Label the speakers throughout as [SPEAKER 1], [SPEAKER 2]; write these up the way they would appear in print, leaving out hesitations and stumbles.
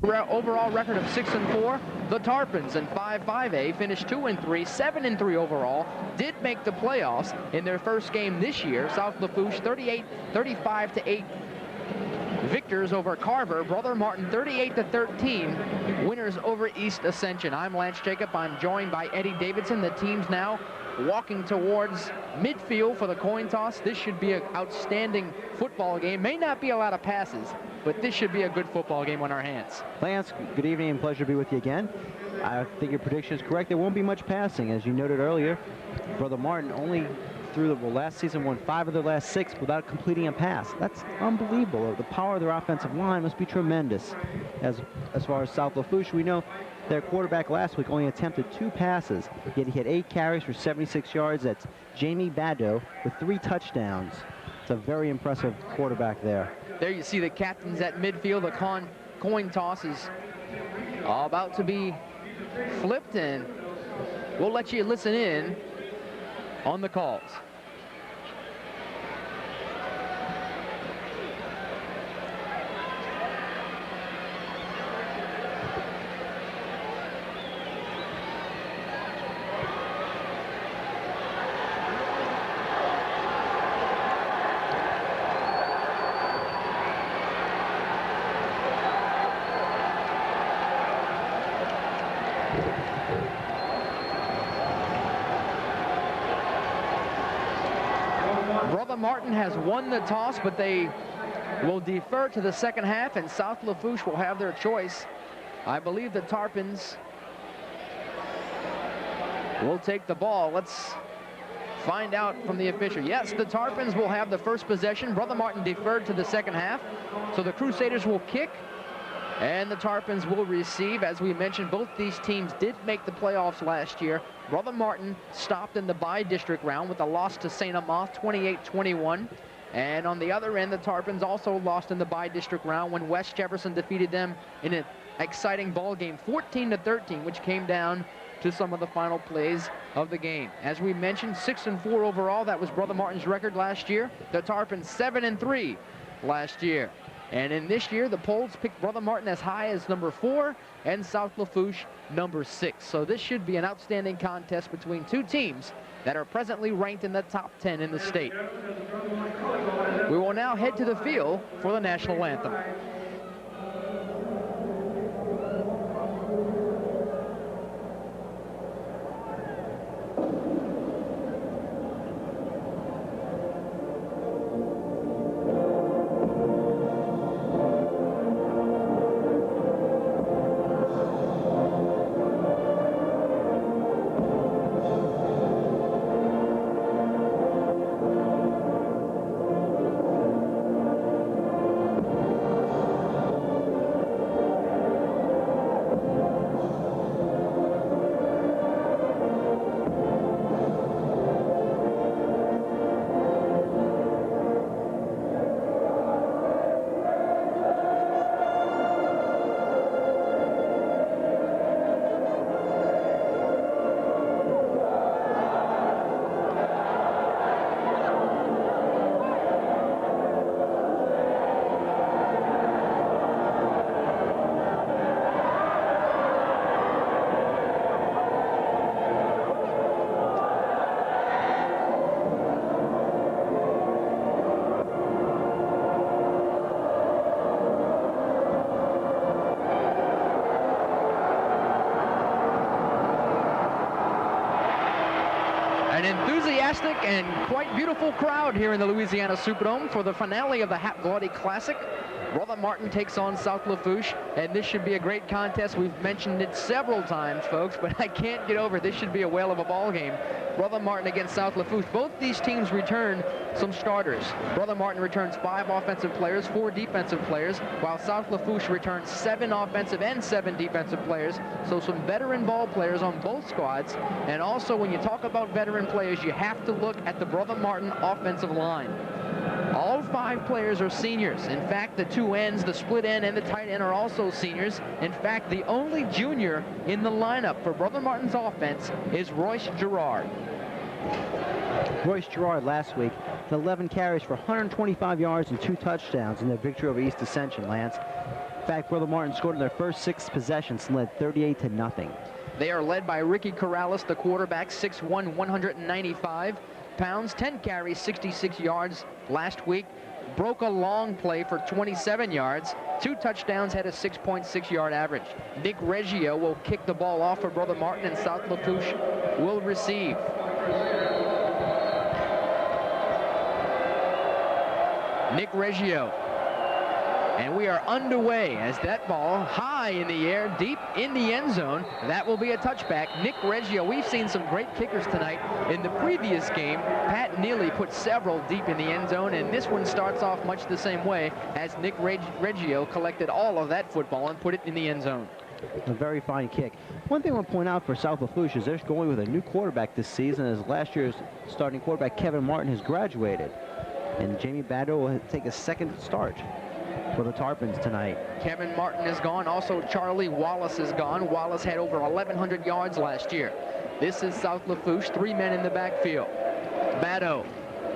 [SPEAKER 1] Overall record of 6-4. The Tarpons in 5-5A finished 2-3, 7-3 overall. Did make the playoffs in their first game this year. South Lafourche 35-8 victors over Carver. Brother Martin 38-13 winners over East Ascension. I'm Lance Jacob. I'm joined by Eddie Davidson. The team's now walking towards midfield for the coin toss. This should be an outstanding football game. May not be a lot of passes, but this should be a good football game on our hands.
[SPEAKER 2] Lance, good evening and pleasure to be with you again. I think your prediction is correct. There won't be much passing. As you noted earlier, Brother Martin only through the last season won 5 of their last 6 without completing a pass. That's unbelievable. The power of their offensive line must be tremendous. As far as South Lafourche, we know their quarterback last week only attempted 2 passes, yet he had 8 carries for 76 yards. That's Jamie Bado with 3 touchdowns. It's a very impressive quarterback there.
[SPEAKER 1] There you see the captains at midfield. The coin toss is about to be flipped, and we'll let you listen in on the calls. Brother Martin has won the toss, but they will defer to the second half, and South Lafourche will have their choice. I believe the Tarpons will take the ball. Let's find out from the official. Yes, the Tarpons will have the first possession. Brother Martin deferred to the second half, so the Crusaders will kick, and the Tarpons will receive. As we mentioned, both these teams did make the playoffs last year. Brother Martin stopped in the bi-district round with a loss to St. Amant, 28-21. And on the other end, the Tarpons also lost in the bi-district round when West Jefferson defeated them in an exciting ball game, 14-13, which came down to some of the final plays of the game. As we mentioned, 6-4 overall. That was Brother Martin's record last year. The Tarpons 7-3 last year. And in this year, the polls picked Brother Martin as high as number 4 and South Lafourche number 6. So this should be an outstanding contest between two teams that are presently ranked in the top 10 in the state. We will now head to the field for the national anthem. An enthusiastic and quite beautiful crowd here in the Louisiana Superdome for the finale of the Half-Bloody Classic. Brother Martin takes on South Lafourche, and this should be a great contest. We've mentioned it several times, folks, but I can't get over it. This should be a whale of a ball game. Brother Martin against South Lafourche. Both these teams return some starters. Brother Martin returns 5 offensive players, 4 defensive players, while South Lafourche returns 7 offensive and 7 defensive players. So some veteran ball players on both squads. And also, when you talk about veteran players, you have to look at the Brother Martin offensive line. All 5 players are seniors. In fact, the 2 ends, the split end and the tight end, are also seniors. In fact, the only junior in the lineup for Brother Martin's offense is Royce Gerard.
[SPEAKER 2] Royce Gerard last week had 11 carries for 125 yards and 2 touchdowns in their victory over East Ascension, Lance. In fact, Brother Martin scored in their first 6 possessions and led 38-0.
[SPEAKER 1] They are led by Ricky Corrales, the quarterback, 6'1", 195 pounds, 10 carries, 66 yards last week. Broke a long play for 27 yards. 2 touchdowns, had a 6.6-yard average. Nick Reggio will kick the ball off for Brother Martin, and South Lafourche will receive. Nick Reggio. And we are underway as that ball high in the air, deep in the end zone. That will be a touchback. Nick Reggio, we've seen some great kickers tonight. In the previous game, Pat Neely put several deep in the end zone, and this one starts off much the same way as Nick Reggio collected all of that football and put it in the end zone.
[SPEAKER 2] A very fine kick. One thing I want to point out for South Lafourche is they're going with a new quarterback this season, as last year's starting quarterback Kevin Martin has graduated. And Jamie Bado will take a second start for the Tarpons tonight.
[SPEAKER 1] Kevin Martin is gone. Also, Charlie Wallace is gone. Wallace had over 1,100 yards last year. This is South Lafourche, 3 men in the backfield. Bado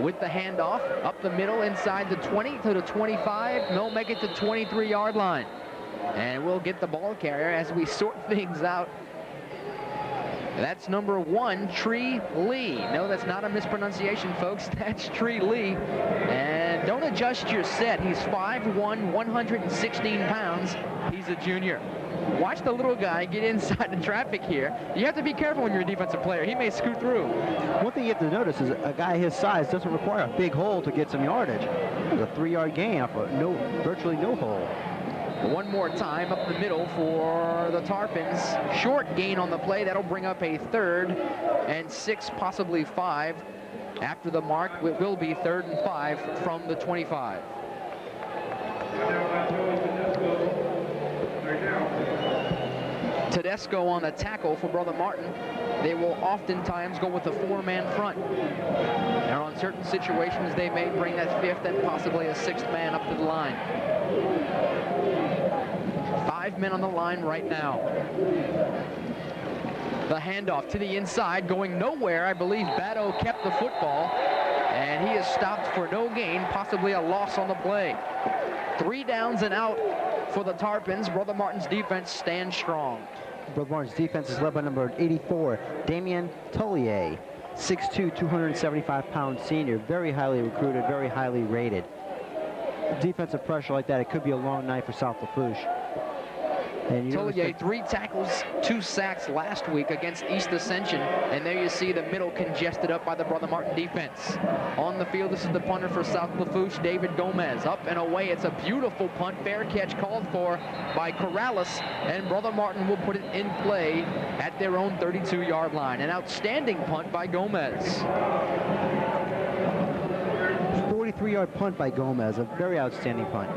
[SPEAKER 1] with the handoff up the middle inside the 20 to the 25. No, make it to 23-yard line. And we'll get the ball carrier as we sort things out. That's number 1, Tree Lee. No, that's not a mispronunciation, folks. That's Tree Lee. And don't adjust your set. He's 5'1", 116 pounds. He's a junior. Watch the little guy get inside the traffic here. You have to be careful when you're a defensive player. He may scoot through.
[SPEAKER 2] One thing you have to notice is a guy his size doesn't require a big hole to get some yardage. It's a 3-yard gain off of virtually no hole.
[SPEAKER 1] One more time up the middle for the Tarpons. Short gain on the play. That'll bring up a 3rd and 6, possibly 5. After the mark, it will be 3rd and 5 from the 25. Tedesco on the tackle for Brother Martin. They will oftentimes go with a 4-man front. Now, on certain situations, they may bring that 5th and possibly a 6th man up to the line. 5 men on the line right now. The handoff to the inside, going nowhere. I believe Bado kept the football, and he is stopped for no gain, possibly a loss on the play. 3 downs and out for the Tarpons. Brother Martin's defense stands strong.
[SPEAKER 2] Brother Martin's defense is led by number 84, Damien Tullier, 6'2", 275-pound senior, very highly recruited, very highly rated. Defensive pressure like that, it could be a long night for South Lafourche.
[SPEAKER 1] Tullier, 3 tackles, 2 sacks last week against East Ascension. And there you see the middle congested up by the Brother Martin defense. On the field, this is the punter for South Lafourche, David Gomez. Up and away, it's a beautiful punt. Fair catch called for by Corrales. And Brother Martin will put it in play at their own 32-yard line. An outstanding punt by Gomez.
[SPEAKER 2] 43-yard punt by Gomez, a very outstanding punt.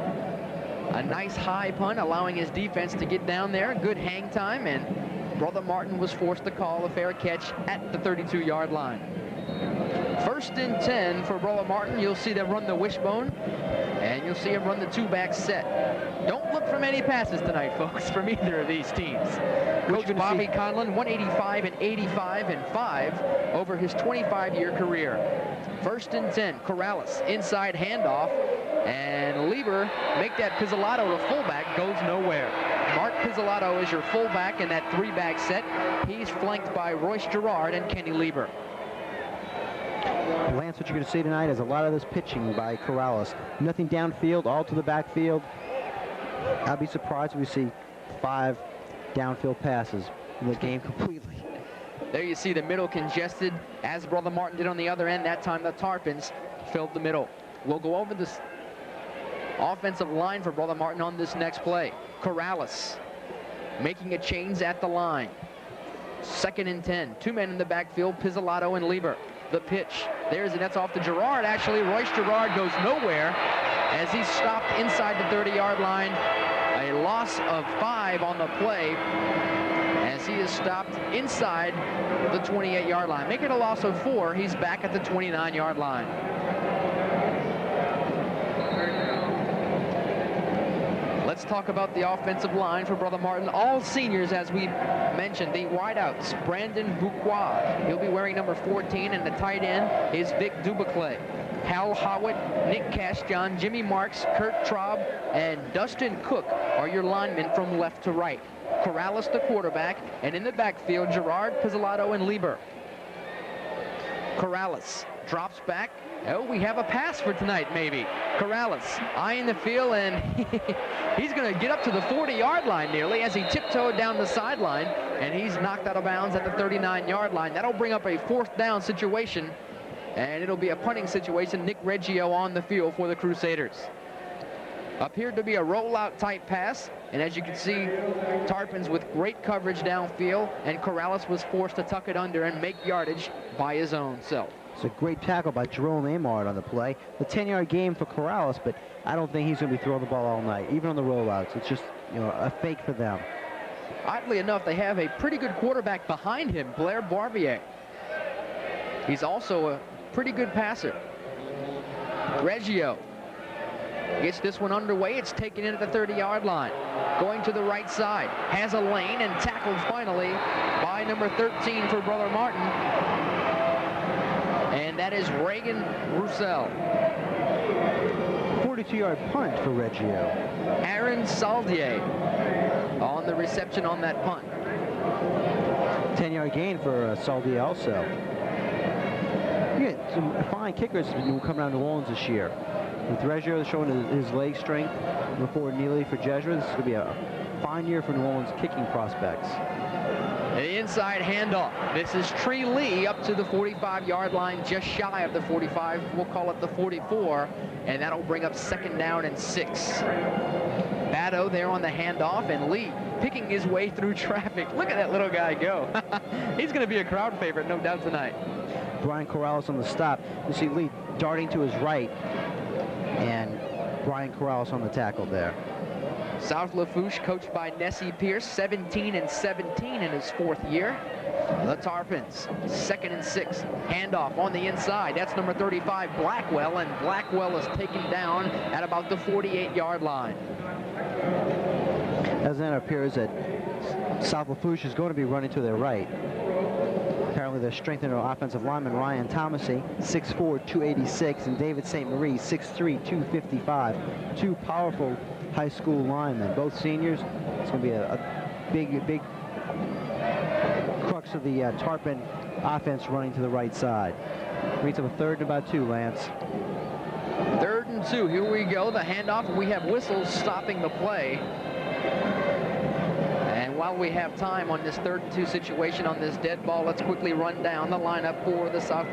[SPEAKER 1] A nice high punt, allowing his defense to get down there. Good hang time, and Brother Martin was forced to call a fair catch at the 32-yard line. 1st and 10 for Brother Martin. You'll see them run the wishbone, and you'll see him run the 2-back set. Don't look for many passes tonight, folks, from either of these teams. Coach Bobby Conlon, 185 and 85 and 5 over his 25-year career. 1st and 10, Corrales, inside handoff, and Lieber make that Pizzolatto to fullback, goes nowhere. Mark Pizzolatto is your fullback in that 3-back set. He's flanked by Royce Gerard and Kenny Lieber.
[SPEAKER 2] Lance, what you're going to see tonight is a lot of this pitching by Corrales. Nothing downfield, all to the backfield. I'd be surprised if we see 5 downfield passes in the game completely.
[SPEAKER 1] There you see the middle congested, as Brother Martin did on the other end. That time the Tarpons filled the middle. We'll go over this offensive line for Brother Martin on this next play. Corrales making a change at the line. 2nd and 10. 2 men in the backfield, Pizzolatto and Lieber. The pitch. There's it. That's off to Gerard. Actually, Royce Gerard goes nowhere as he's stopped inside the 30-yard line. A loss of 5 on the play as he is stopped inside the 28-yard line. Make it a loss of 4. He's back at the 29-yard line. let's talk about the offensive line for Brother Martin. All seniors, as we mentioned. The wideouts, Brandon Bouquois. He'll be wearing number 14, and the tight end is Vic Dubaclet. Hal Howitt, Nick Cashjohn, Jimmy Marks, Kurt Traub, and Dustin Cook are your linemen from left to right. Corrales, the quarterback, and in the backfield, Gerard, Pizzolatto, and Lieber. Corrales drops back. Oh, we have a pass for tonight, maybe. Corrales eyeing the field, and he's going to get up to the 40-yard line nearly as he tiptoed down the sideline, and he's knocked out of bounds at the 39-yard line. That'll bring up a 4th down situation, and it'll be a punting situation. Nick Reggio on the field for the Crusaders. Appeared to be a rollout type pass, and as you can see, Tarpons with great coverage downfield, and Corrales was forced to tuck it under and make yardage by his own self.
[SPEAKER 2] It's a great tackle by Jerome Amard on the play. The 10-yard gain for Corrales, but I don't think he's going to be throwing the ball all night, even on the rollouts. It's just, you know, a fake for them.
[SPEAKER 1] Oddly enough, they have a pretty good quarterback behind him, Blair Barbier. He's also a pretty good passer. Reggio gets this one underway. It's taken in at the 30-yard line. Going to the right side. Has a lane and tackled finally by number 13 for Brother Martin. And that is Reagan Roussel.
[SPEAKER 2] 42-yard punt for Reggio.
[SPEAKER 1] Aaron Saldier on the reception on that punt.
[SPEAKER 2] 10-yard gain for Saldier also. You get some fine kickers who come around New Orleans this year. With Reggio showing his leg strength, number 4 Neely for Jesuit, this is going to be a fine year for New Orleans kicking prospects.
[SPEAKER 1] The inside handoff. This is Tree Lee up to the 45-yard line, just shy of the 45. We'll call it the 44, and that'll bring up 2nd down and 6. Batto there on the handoff, and Lee picking his way through traffic. Look at that little guy go. He's going to be a crowd favorite, no doubt, tonight.
[SPEAKER 2] Brian Corrales on the stop. You see Lee darting to his right, and Brian Corrales on the tackle there.
[SPEAKER 1] South Lafourche, coached by Nessie Pierce, 17-17 in his 4th year. The Tarpons, 2nd and 6. Handoff on the inside. That's number 35, Blackwell, and Blackwell is taken down at about the 48-yard line.
[SPEAKER 2] As then it appears that South Lafourche is going to be running to their right. Apparently they're strengthening their offensive lineman, Ryan Thomasy, 6'4", 286, and David St. Marie, 6'3", 255. 2 powerful high school linemen, both seniors. It's going to be a big crux of the Tarpon offense running to the right side. Brings up a 3rd and about 2, Lance.
[SPEAKER 1] 3rd and 2, here we go, the handoff. We have whistles stopping the play. And while we have time on this 3rd and 2 situation on this dead ball, let's quickly run down the lineup for the South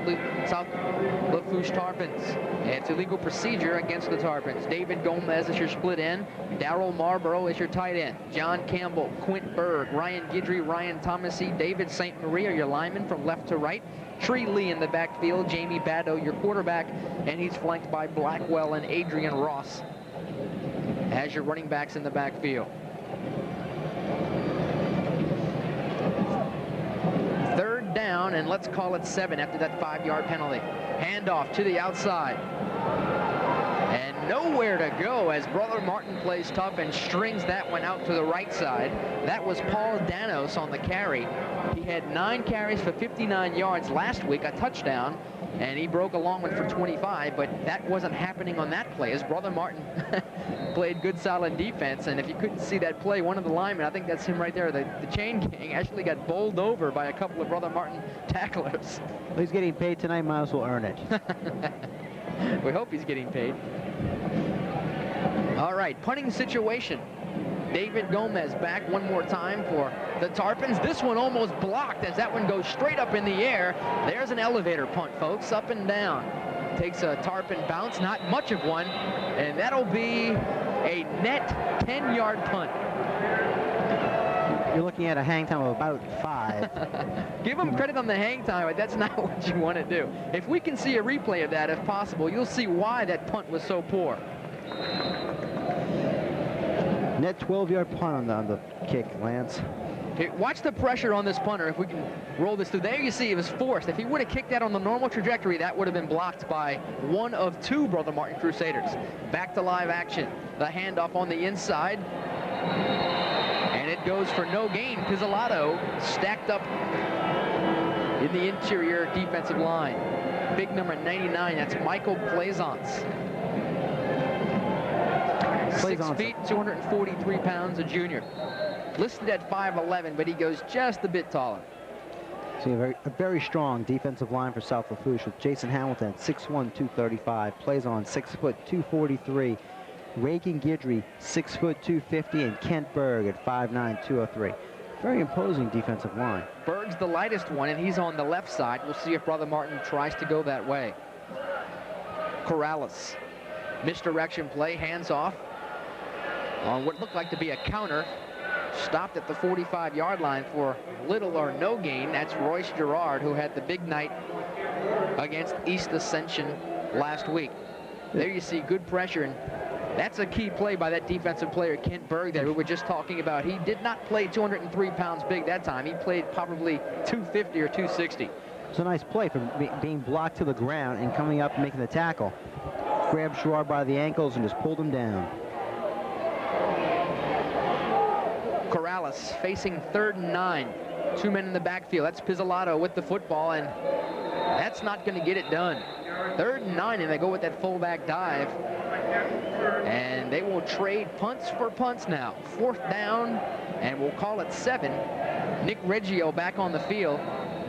[SPEAKER 1] Lafourche Tarpons. It's illegal procedure against the Tarpons. David Gomez is your split end. Darrell Marlborough is your tight end. John Campbell, Quint Berg, Ryan Guidry, Ryan Thomasy, David St. Marie are your linemen from left to right. Tree Lee in the backfield. Jamie Batto, your quarterback, and he's flanked by Blackwell and Adrian Ross as your running backs in the backfield. 3rd down, and let's call it 7 after that 5-yard penalty. Handoff to the outside. And nowhere to go as Brother Martin plays tough and strings that one out to the right side. That was Paul Danos on the carry. He had 9 carries for 59 yards last week, a touchdown, and he broke a long one for 25, but that wasn't happening on that play as Brother Martin played good solid defense. And if you couldn't see that play, one of the linemen, I think that's him right there, the chain gang, actually got bowled over by a couple of Brother Martin tacklers.
[SPEAKER 2] Well, he's getting paid tonight, might as well earn it.
[SPEAKER 1] We hope he's getting paid. All right, punting situation. David Gomez back one more time for the Tarpons. This one almost blocked as that one goes straight up in the air. There's an elevator punt, folks, up and down. Takes a Tarpon bounce, not much of one, and that'll be a net 10-yard punt.
[SPEAKER 2] You're looking at a hang time of about 5.
[SPEAKER 1] Give him credit on the hang time, but that's not what you want to do. If we can see a replay of that, if possible, you'll see why that punt was so poor.
[SPEAKER 2] Net 12-yard punt on the kick, Lance.
[SPEAKER 1] Here, watch the pressure on this punter. If we can roll this through. There you see it was forced. If he would have kicked that on the normal trajectory, that would have been blocked by one of two Brother Martin Crusaders. Back to live action. The handoff on the inside. And it goes for no gain. Pizzolatto stacked up in the interior defensive line. Big number 99, that's Michael Plaisance. 6 feet, 243 pounds, a junior. Listed at 5'11", but he goes just a bit taller.
[SPEAKER 2] See a very strong defensive line for South Lafourche with Jason Hamilton at 6'1", 235, Plaisance 6 foot 243, Reagan Guidry 6 foot 250, and Kent Berg at 5'9", 203. Very imposing defensive line.
[SPEAKER 1] Berg's the lightest one, and he's on the left side. We'll see if Brother Martin tries to go that way. Corrales, misdirection play, hands off on what looked like to be a counter. Stopped at the 45-yard line for little or no gain. That's Royce Gerard, who had the big night against East Ascension last week. There you see good pressure, and that's a key play by that defensive player, Kent Berg, that we were just talking about. He did not play 203 pounds big that time. He played probably 250 or 260.
[SPEAKER 2] It's a nice play for being blocked to the ground and coming up and making the tackle. Grabbed Gerard by the ankles and just pulled him down.
[SPEAKER 1] Corrales facing 3rd and 9. 2 men in the backfield. That's Pizzolatto with the football, and that's not going to get it done. 3rd and 9, and they go with that fullback dive. And they will trade punts for punts now. 4th down, and we'll call it 7. Nick Reggio back on the field.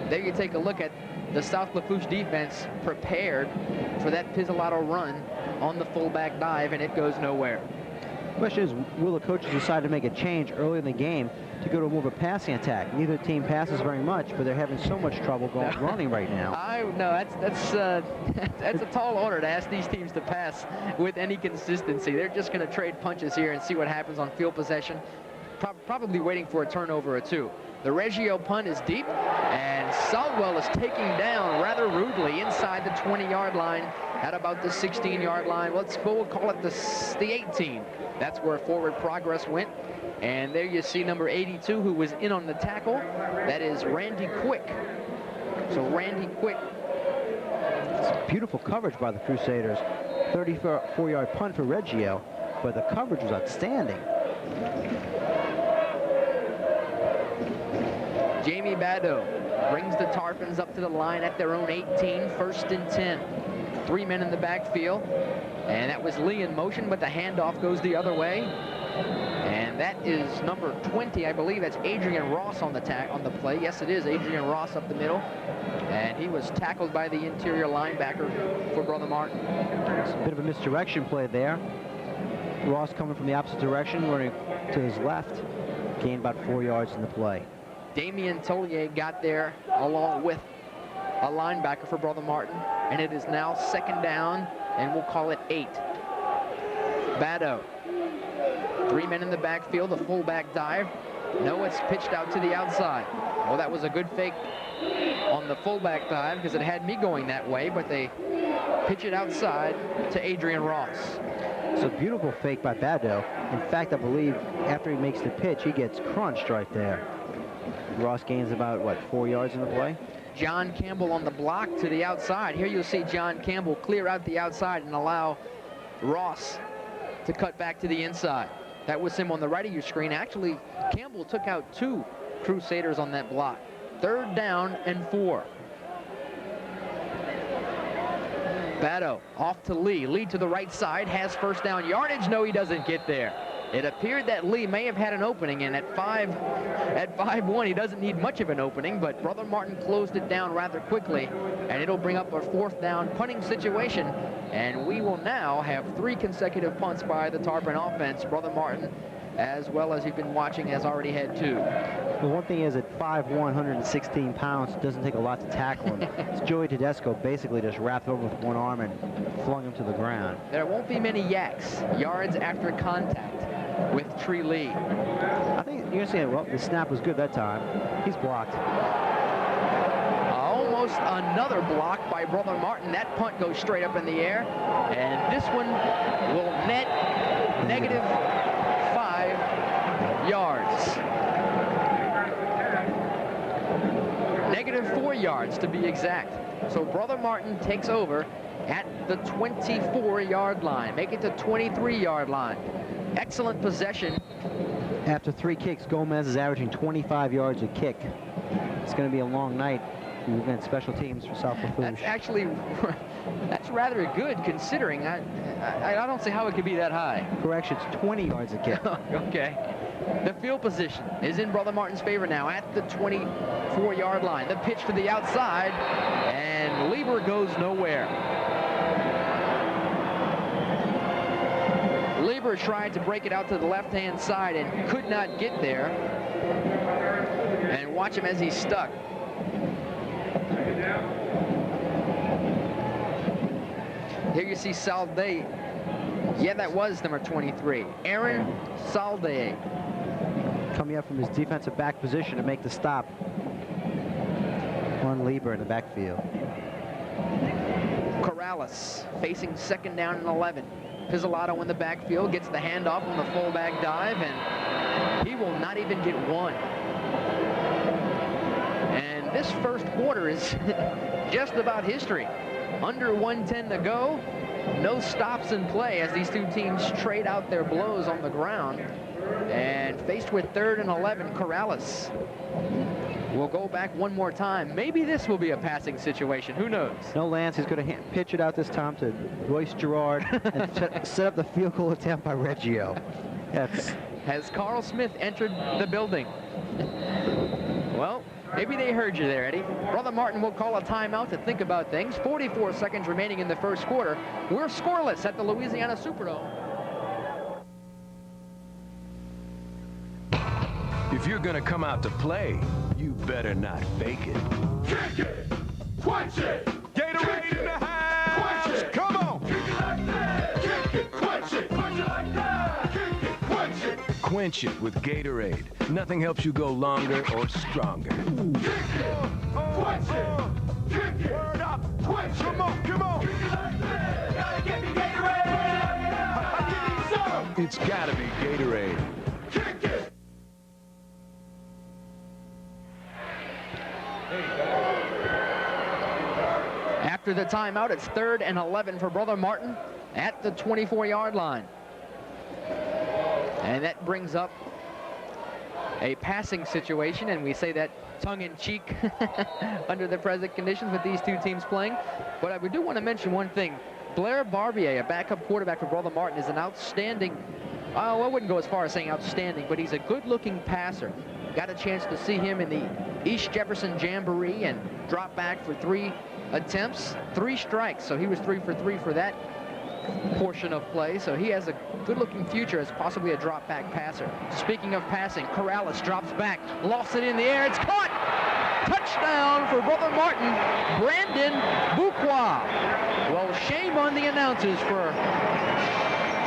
[SPEAKER 1] There you take a look at the South Lafourche defense prepared for that Pizzolatto run on the fullback dive, and it goes nowhere.
[SPEAKER 2] The question is, will the coaches decide to make a change early in the game to go to more of a passing attack? Neither team passes very much, but they're having so much trouble running right now.
[SPEAKER 1] That's a tall order to ask these teams to pass with any consistency. They're just going to trade punches here and see what happens on field possession. Probably waiting for a turnover or two. The Reggio punt is deep, and Southwell is taking down rather rudely inside the 20-yard line at about the 16-yard line. We'll call it the 18. That's where forward progress went. And there you see number 82, who was in on the tackle. That is Randy Quick. So Randy Quick.
[SPEAKER 2] It's beautiful coverage by the Crusaders. 34-yard punt for Reggio, but the coverage was outstanding.
[SPEAKER 1] Jamie Badeau brings the Tarpons up to the line at their own 18, 1st and 10. 3 men in the backfield, and that was Lee in motion, but the handoff goes the other way. And that is number 20, I believe. That's Adrian Ross on the play. Yes, it is Adrian Ross up the middle, and he was tackled by the interior linebacker for Brother Martin.
[SPEAKER 2] It's a bit of a misdirection play there. Ross coming from the opposite direction, running to his left, gained about 4 yards in the play.
[SPEAKER 1] Damian Tollier got there along with a linebacker for Brother Martin, and it is now 2nd down, and we'll call it 8. Badeau. 3 men in the backfield, the fullback dive. No, it's pitched out to the outside. Well, that was a good fake on the fullback dive because it had me going that way, but they pitch it outside to Adrian Ross.
[SPEAKER 2] It's a beautiful fake by Badeau. In fact, I believe after he makes the pitch, he gets crunched right there. Ross gains about, 4 yards in the play?
[SPEAKER 1] John Campbell on the block to the outside. Here you'll see John Campbell clear out the outside and allow Ross to cut back to the inside. That was him on the right of your screen. Actually, Campbell took out 2 Crusaders on that block. 3rd down and 4. Badeau off to Lee. Lee to the right side, has 1st down yardage. No, he doesn't get there. It appeared that Lee may have had an opening, and at 5'1", he doesn't need much of an opening, but Brother Martin closed it down rather quickly, and it'll bring up a 4th down punting situation, and we will now have 3 consecutive punts by the Tarpon offense. Brother Martin, as well as you've been watching, has already had 2.
[SPEAKER 2] The one thing is, at 5'1", 116 pounds, it doesn't take a lot to tackle him. It's Joey Tedesco basically just wrapped over with one arm and flung him to the ground.
[SPEAKER 1] There won't be many yards after contact with Tree Lee.
[SPEAKER 2] I think you're saying, well, the snap was good that time. He's blocked.
[SPEAKER 1] Almost another block by Brother Martin. That punt goes straight up in the air, and this one will net negative 5 yards. -4 yards to be exact. So Brother Martin takes over at the 24-yard line, make it the 23-yard line. Excellent possession.
[SPEAKER 2] After 3 kicks, Gomez is averaging 25 yards a kick. It's going to be a long night against special teams for South Lafourche.
[SPEAKER 1] That's rather good considering. I don't see how it could be that high.
[SPEAKER 2] Correction, it's 20 yards a kick.
[SPEAKER 1] Okay. The field position is in Brother Martin's favor now at the 24-yard line. The pitch to the outside, and Lieber goes nowhere. Lieber tried to break it out to the left-hand side and could not get there. And watch him as he's stuck. Here you see Salde. Yeah, that was number 23. Aaron Salde.
[SPEAKER 2] Coming up from his defensive back position to make the stop on Lieber in the backfield.
[SPEAKER 1] Corrales facing 2nd down and 11. Pizzolatto in the backfield gets the handoff on the fullback dive, and he will not even get one. And this first quarter is just about history. Under 1:10 to go. No stops in play as these two teams trade out their blows on the ground. And faced with 3rd and 11, Corrales will go back one more time. Maybe this will be a passing situation. Who knows?
[SPEAKER 2] No, Lance. He's going to pitch it out this time to Royce Gerard and set up the field goal attempt by Reggio.
[SPEAKER 1] Has Carl Smith entered the building? Well, maybe they heard you there, Eddie. Brother Martin will call a timeout to think about things. 44 seconds remaining in the first quarter. We're scoreless at the Louisiana Superdome.
[SPEAKER 3] If you're gonna come out to play, you better not fake it.
[SPEAKER 4] Kick it! Quench it!
[SPEAKER 3] Gatorade in the house!
[SPEAKER 4] Quench it!
[SPEAKER 3] Come on!
[SPEAKER 4] Kick it like that! Kick it! Quench it! Quench it like that! Kick it! Quench it!
[SPEAKER 3] Quench it with Gatorade. Nothing helps you go longer or stronger.
[SPEAKER 4] Kick it! Quench it! Kick it!
[SPEAKER 3] Word up!
[SPEAKER 4] Quench it!
[SPEAKER 3] Come on, come on!
[SPEAKER 4] Kick it like that! Gotta give me Gatorade! Give me some!
[SPEAKER 3] It's gotta be Gatorade.
[SPEAKER 4] Kick it!
[SPEAKER 1] After the timeout, it's 3rd and 11 for Brother Martin at the 24-yard line. And that brings up a passing situation, and we say that tongue-in-cheek under the present conditions with these two teams playing. But I do want to mention one thing. Blair Barbier, a backup quarterback for Brother Martin, is an outstanding, I wouldn't go as far as saying outstanding, but he's a good-looking passer. Got a chance to see him in the East Jefferson Jamboree and drop back for 3 attempts, 3 strikes. So he was 3 for 3 for that portion of play. So he has a good-looking future as possibly a drop-back passer. Speaking of passing, Corrales drops back, lost it in the air. It's caught! Touchdown for Brother Martin, Brandon Buqua. Well, shame on the announcers for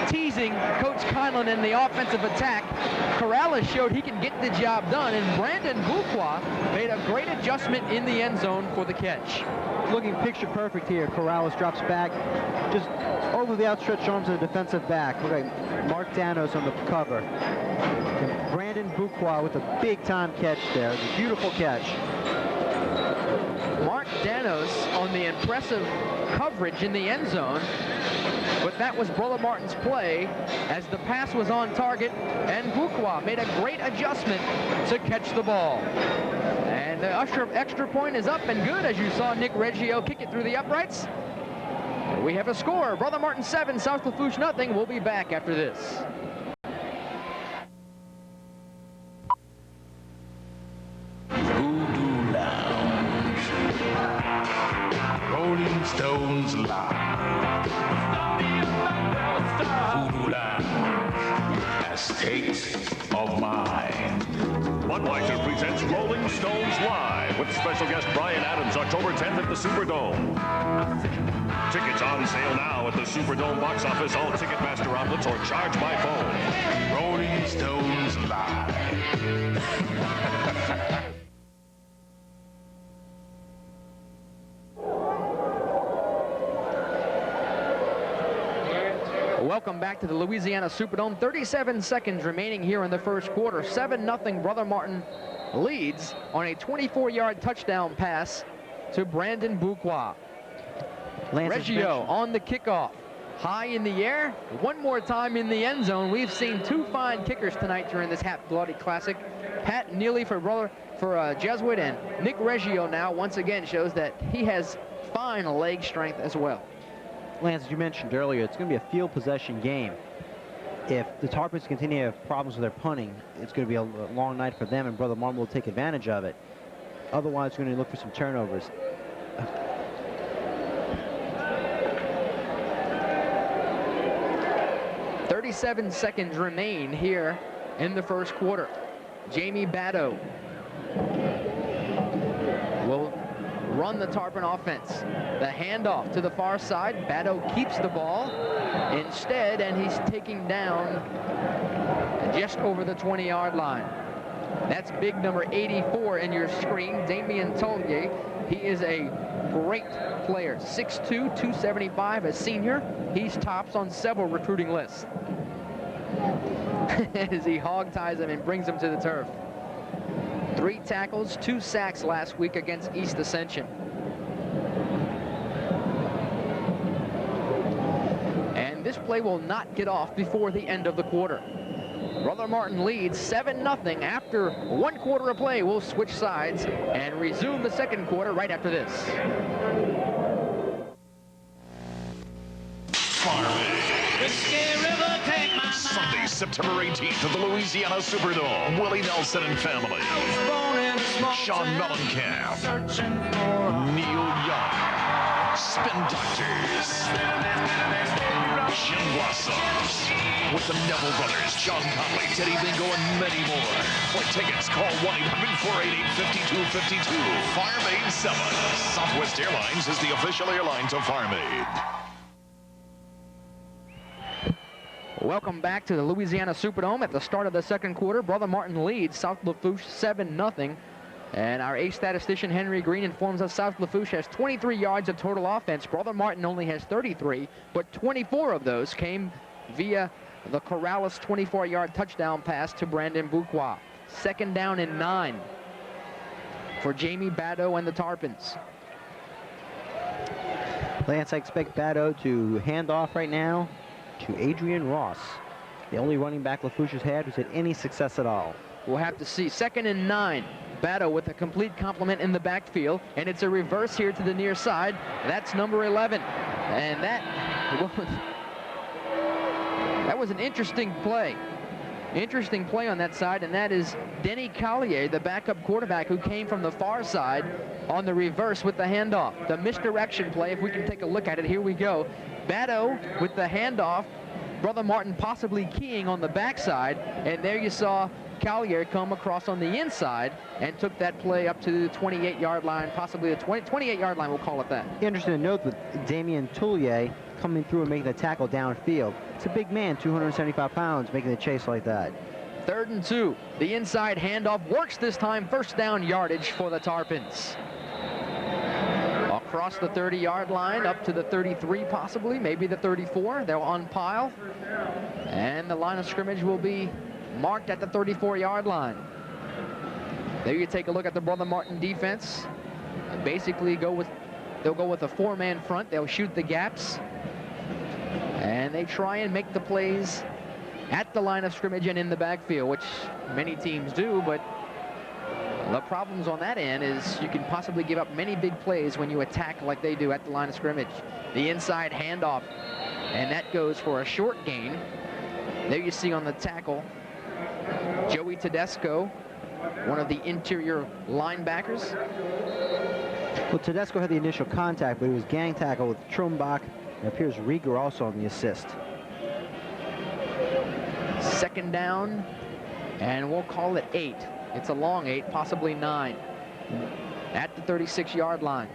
[SPEAKER 1] teasing Coach Conlon in the offensive attack. Corrales showed he can get the job done, and Brandon Buqua made a great adjustment in the end zone for the catch.
[SPEAKER 2] Looking picture perfect here. Corrales drops back just over the outstretched arms of the defensive back. Look at Mark Danos on the cover. And Brandon Buqua with a big-time catch there. A beautiful catch.
[SPEAKER 1] Mark Danos on the impressive coverage in the end zone, but that was Brother Martin's play as the pass was on target, and Buqua made a great adjustment to catch the ball. And the extra point is up and good, as you saw Nick Reggio kick it through the uprights. We have a score. Brother Martin 7, South Lafourche nothing. We'll be back after this.
[SPEAKER 4] Rolling Stones live. Voodoo Lounge. State of Mind.
[SPEAKER 5] Budweiser presents Rolling Stones Live with special guest Bryan Adams, October 10th at the Superdome. Tickets on sale now at the Superdome box office, all Ticketmaster outlets, or charge by phone.
[SPEAKER 4] Rolling Stones live.
[SPEAKER 1] Welcome back to the Louisiana Superdome. 37 seconds remaining here in the first quarter. 7-0 Brother Martin leads on a 24-yard touchdown pass to Brandon Buqua. Reggio on the kickoff. High in the air, one more time in the end zone. We've seen two fine kickers tonight during this Half-Bloody Classic. Pat Neely for Jesuit, and Nick Reggio now once again shows that he has fine leg strength as well.
[SPEAKER 2] Lance, as you mentioned earlier, it's going to be a field possession game. If the Tarpons continue to have problems with their punting, it's going to be a long night for them, and Brother Martin will take advantage of it. Otherwise, we're going to look for some turnovers.
[SPEAKER 1] 37 seconds remain here in the first quarter. Jamie Batto will run the Tarpon offense. The handoff to the far side. Batto keeps the ball instead, and he's taking down just over the 20-yard line. That's big number 84 in your screen, Damien Tollier. He is a great player, 6'2", 275, a senior. He's tops on several recruiting lists. As he hog ties him and brings him to the turf. 3 tackles, 2 sacks last week against East Ascension. And this play will not get off before the end of the quarter. Brother Martin leads 7-0 after 1 quarter of play. We'll switch sides and resume the second quarter right after this.
[SPEAKER 5] Sunday, September 18th at the Louisiana Superdome. Willie Nelson and family. Sean Mellencamp. Neil Young. Spin Doctors. Jim Blossoms. With the Neville Brothers, John Conley, Teddy Bingo, and many more. For tickets, call 1-800-488-5252. Farm Aid 7. Southwest Airlines is the official airline to Farm Aid.
[SPEAKER 1] Welcome back to the Louisiana Superdome. At the start of the second quarter, Brother Martin leads South Lafourche 7-0. And our ace statistician Henry Green informs us South Lafourche has 23 yards of total offense. Brother Martin only has 33, but 24 of those came via the Corrales 24-yard touchdown pass to Brandon Buqua. 2nd down and 9 for Jamie Batto and the Tarpons.
[SPEAKER 2] Lance, I expect Batto to hand off right now to Adrian Ross, the only running back Lafourche has had who's had any success at all.
[SPEAKER 1] We'll have to see. 2nd and 9. Batto with a complete complement in the backfield, and it's a reverse here to the near side. That's number 11, and that was an interesting play. Interesting play on that side, and that is Denny Collier, the backup quarterback who came from the far side on the reverse with the handoff. The misdirection play, if we can take a look at it, here we go. Batto with the handoff, Brother Martin possibly keying on the backside, and there you saw Collier come across on the inside and took that play up to the 28-yard line, possibly the 28-yard line, we'll call it that.
[SPEAKER 2] Interesting to note with Damien Tullier coming through and making the tackle downfield. It's a big man, 275 pounds, making the chase like that.
[SPEAKER 1] 3rd and 2. The inside handoff works this time. 1st down yardage for the Tarpons. Across the 30-yard line, up to the 33 possibly, maybe the 34. They'll unpile. And the line of scrimmage will be marked at the 34-yard line. There you take a look at the Brother Martin defense. And basically they'll go with a 4-man front. They'll shoot the gaps. And they try and make the plays at the line of scrimmage and in the backfield, which many teams do, but the problems on that end is you can possibly give up many big plays when you attack like they do at the line of scrimmage. The inside handoff, and that goes for a short gain. There you see on the tackle, Joey Tedesco, one of the interior linebackers.
[SPEAKER 2] Well, Tedesco had the initial contact, but it was gang tackle with Trumbach. It appears Rieger also on the assist.
[SPEAKER 1] 2nd down, and we'll call it 8. It's a long 8, possibly 9, at the 36-yard line.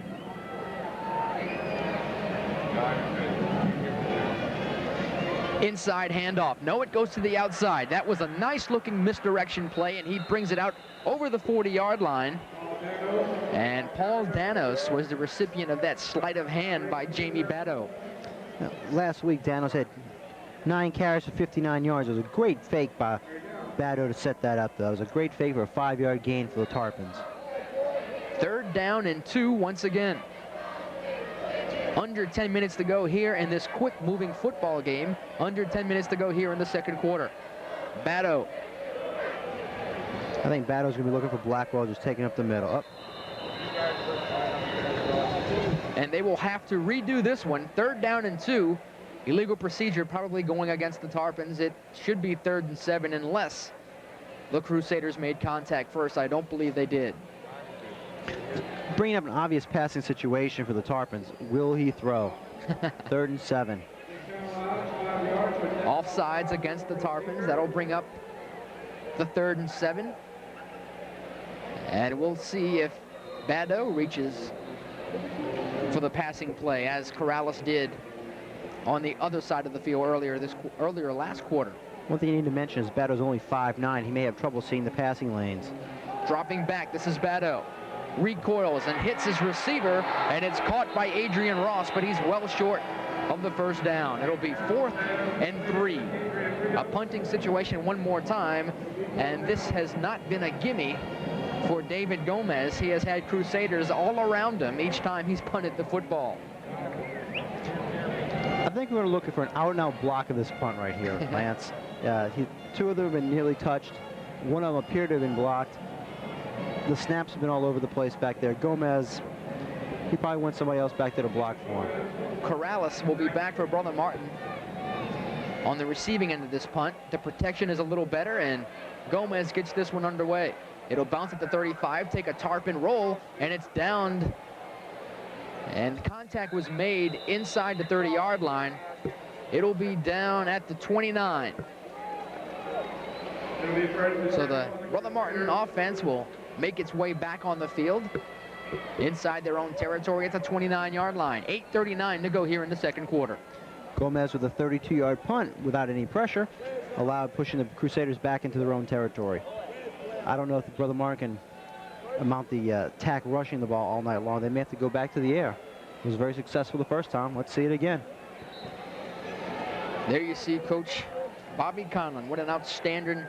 [SPEAKER 1] Inside handoff. No, it goes to the outside. That was a nice-looking misdirection play, and he brings it out over the 40-yard line. And Paul Danos was the recipient of that sleight of hand by Jamie Batto.
[SPEAKER 2] Last week, Danos had 9 carries for 59 yards. It was a great fake by Batto to set that up, though. It was a great fake for a 5-yard gain for the Tarpons.
[SPEAKER 1] 3rd down and 2 once again. Under 10 minutes to go here in this quick-moving football game. Under 10 minutes to go here in the second quarter. Batto.
[SPEAKER 2] I think Batto's going to be looking for Blackwell, just taking up the middle. Up.
[SPEAKER 1] And they will have to redo this one. 3rd down and 2. Illegal procedure probably going against the Tarpons. It should be 3rd and 7 unless the Crusaders made contact first. I don't believe they did.
[SPEAKER 2] Bringing up an obvious passing situation for the Tarpons. Will he throw? 3rd and 7.
[SPEAKER 1] Offsides against the Tarpons. That'll bring up the 3rd and 7. And we'll see if Batto reaches for the passing play, as Corrales did on the other side of the field earlier last quarter.
[SPEAKER 2] One thing you need to mention is Batto's only 5'9". He may have trouble seeing the passing lanes.
[SPEAKER 1] Dropping back, this is Batto. Recoils and hits his receiver, and it's caught by Adrian Ross, but he's well short of the 1st down. It'll be 4th and 3. A punting situation one more time, and this has not been a gimme for David Gomez. He has had Crusaders all around him each time he's punted the football.
[SPEAKER 2] I think we're looking for an out-and-out block of this punt right here, Lance. 2 of them have been nearly touched. One of them appeared to have been blocked. The snaps have been all over the place back there. Gomez, he probably wants somebody else back there to block for him.
[SPEAKER 1] Corrales will be back for Brother Martin on the receiving end of this punt. The protection is a little better, and Gomez gets this one underway. It'll bounce at the 35, take a Tarpon roll, and it's downed. And contact was made inside the 30-yard line. It'll be down at the 29. So the Brother Martin offense will make its way back on the field inside their own territory at the 29-yard line. 8:39 to go here in the second quarter.
[SPEAKER 2] Gomez with a 32-yard punt without any pressure, allowed pushing the Crusaders back into their own territory. I don't know if Brother Martin can mount the attack rushing the ball all night long. They may have to go back to the air. It was very successful the first time. Let's see it again.
[SPEAKER 1] There you see Coach Bobby Conlon. What an outstanding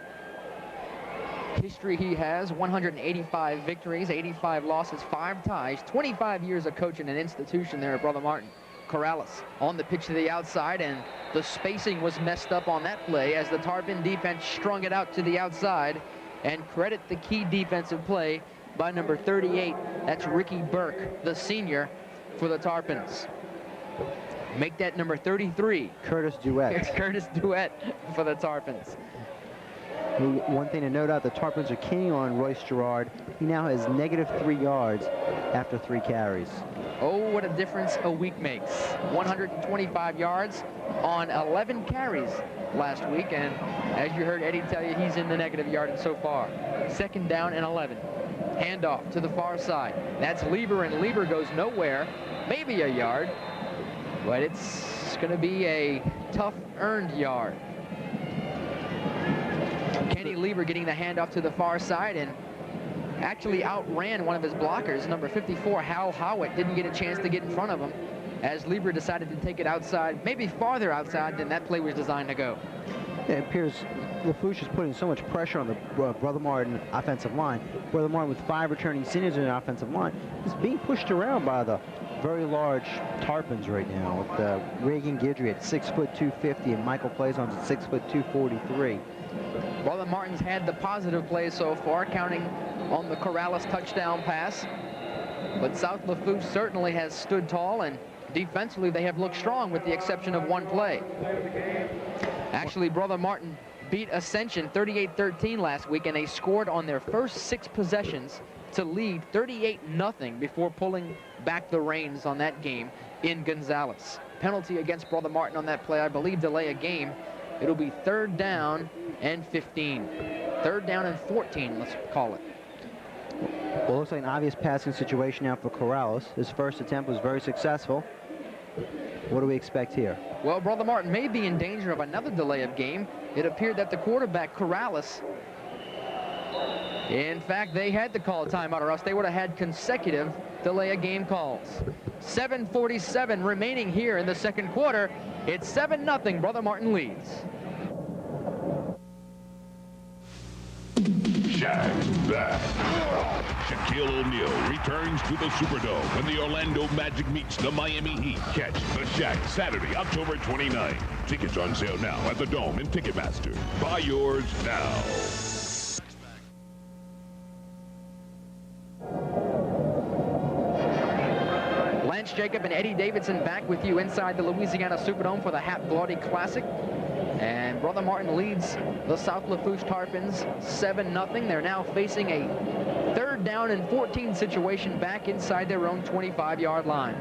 [SPEAKER 1] history he has. 185 victories, 85 losses, 5 ties, 25 years of coaching an institution there at Brother Martin. Corrales on the pitch to the outside, and the spacing was messed up on that play as the Tarpon defense strung it out to the outside. And credit the key defensive play by number 38. That's Ricky Burke, the senior for the Tarpons. Make that number 33.
[SPEAKER 2] Curtis Duet.
[SPEAKER 1] It's Curtis Duet for the Tarpons.
[SPEAKER 2] One thing to note out, the Tarpons are keying on Royce Gerard. He now has -3 yards after 3 carries.
[SPEAKER 1] Oh, what a difference a week makes. 125 yards on 11 carries last week, and as you heard Eddie tell you, he's in the negative yardage so far. 2nd down and 11. Handoff to the far side. That's Lieber, and Lieber goes nowhere. Maybe a yard, but it's going to be a tough earned yard. Kenny Lieber getting the handoff to the far side and actually outran one of his blockers. Number 54, Hal Howitt, didn't get a chance to get in front of him as Lieber decided to take it outside, maybe farther outside than that play was designed to go.
[SPEAKER 2] It appears Lafourche is putting so much pressure on the Brother Martin offensive line. Brother Martin, with 5 returning seniors in the offensive line, is being pushed around by the very large Tarpons right now, with Reagan Guidry at 6'2", 250, and Michael Plazons at 6'2", 243.
[SPEAKER 1] Brother Martin's had the positive plays so far, counting on the Corrales touchdown pass. But South Lafourche certainly has stood tall, and defensively they have looked strong with the exception of one play. Actually, Brother Martin beat Ascension 38-13 last week, and they scored on their first 6 possessions to lead 38-0 before pulling back the reins on that game in Gonzales. Penalty against Brother Martin on that play, I believe, delay a game. It'll be 3rd down and 15. 3rd down and 14, let's call it.
[SPEAKER 2] Well, it looks like an obvious passing situation now for Corrales. His first attempt was very successful. What do we expect here?
[SPEAKER 1] Well, Brother Martin may be in danger of another delay of game. It appeared that the quarterback, Corrales, in fact, they had to call a timeout, or else they would have had consecutive delay of game calls. 7:47 remaining here in the second quarter. It's 7-0. Brother Martin leads.
[SPEAKER 4] Shaq's back. Shaquille O'Neal returns to the Superdome when the Orlando Magic meets the Miami Heat. Catch the Shaq Saturday, October 29th. Tickets on sale now at the Dome and Ticketmaster. Buy yours now.
[SPEAKER 1] Lance Jacob and Eddie Davidson back with you inside the Louisiana Superdome for the Hap-Glaude Classic. And Brother Martin leads the South Lafourche Tarpons 7-0. They're now facing a 3rd down and 14 situation back inside their own 25-yard line.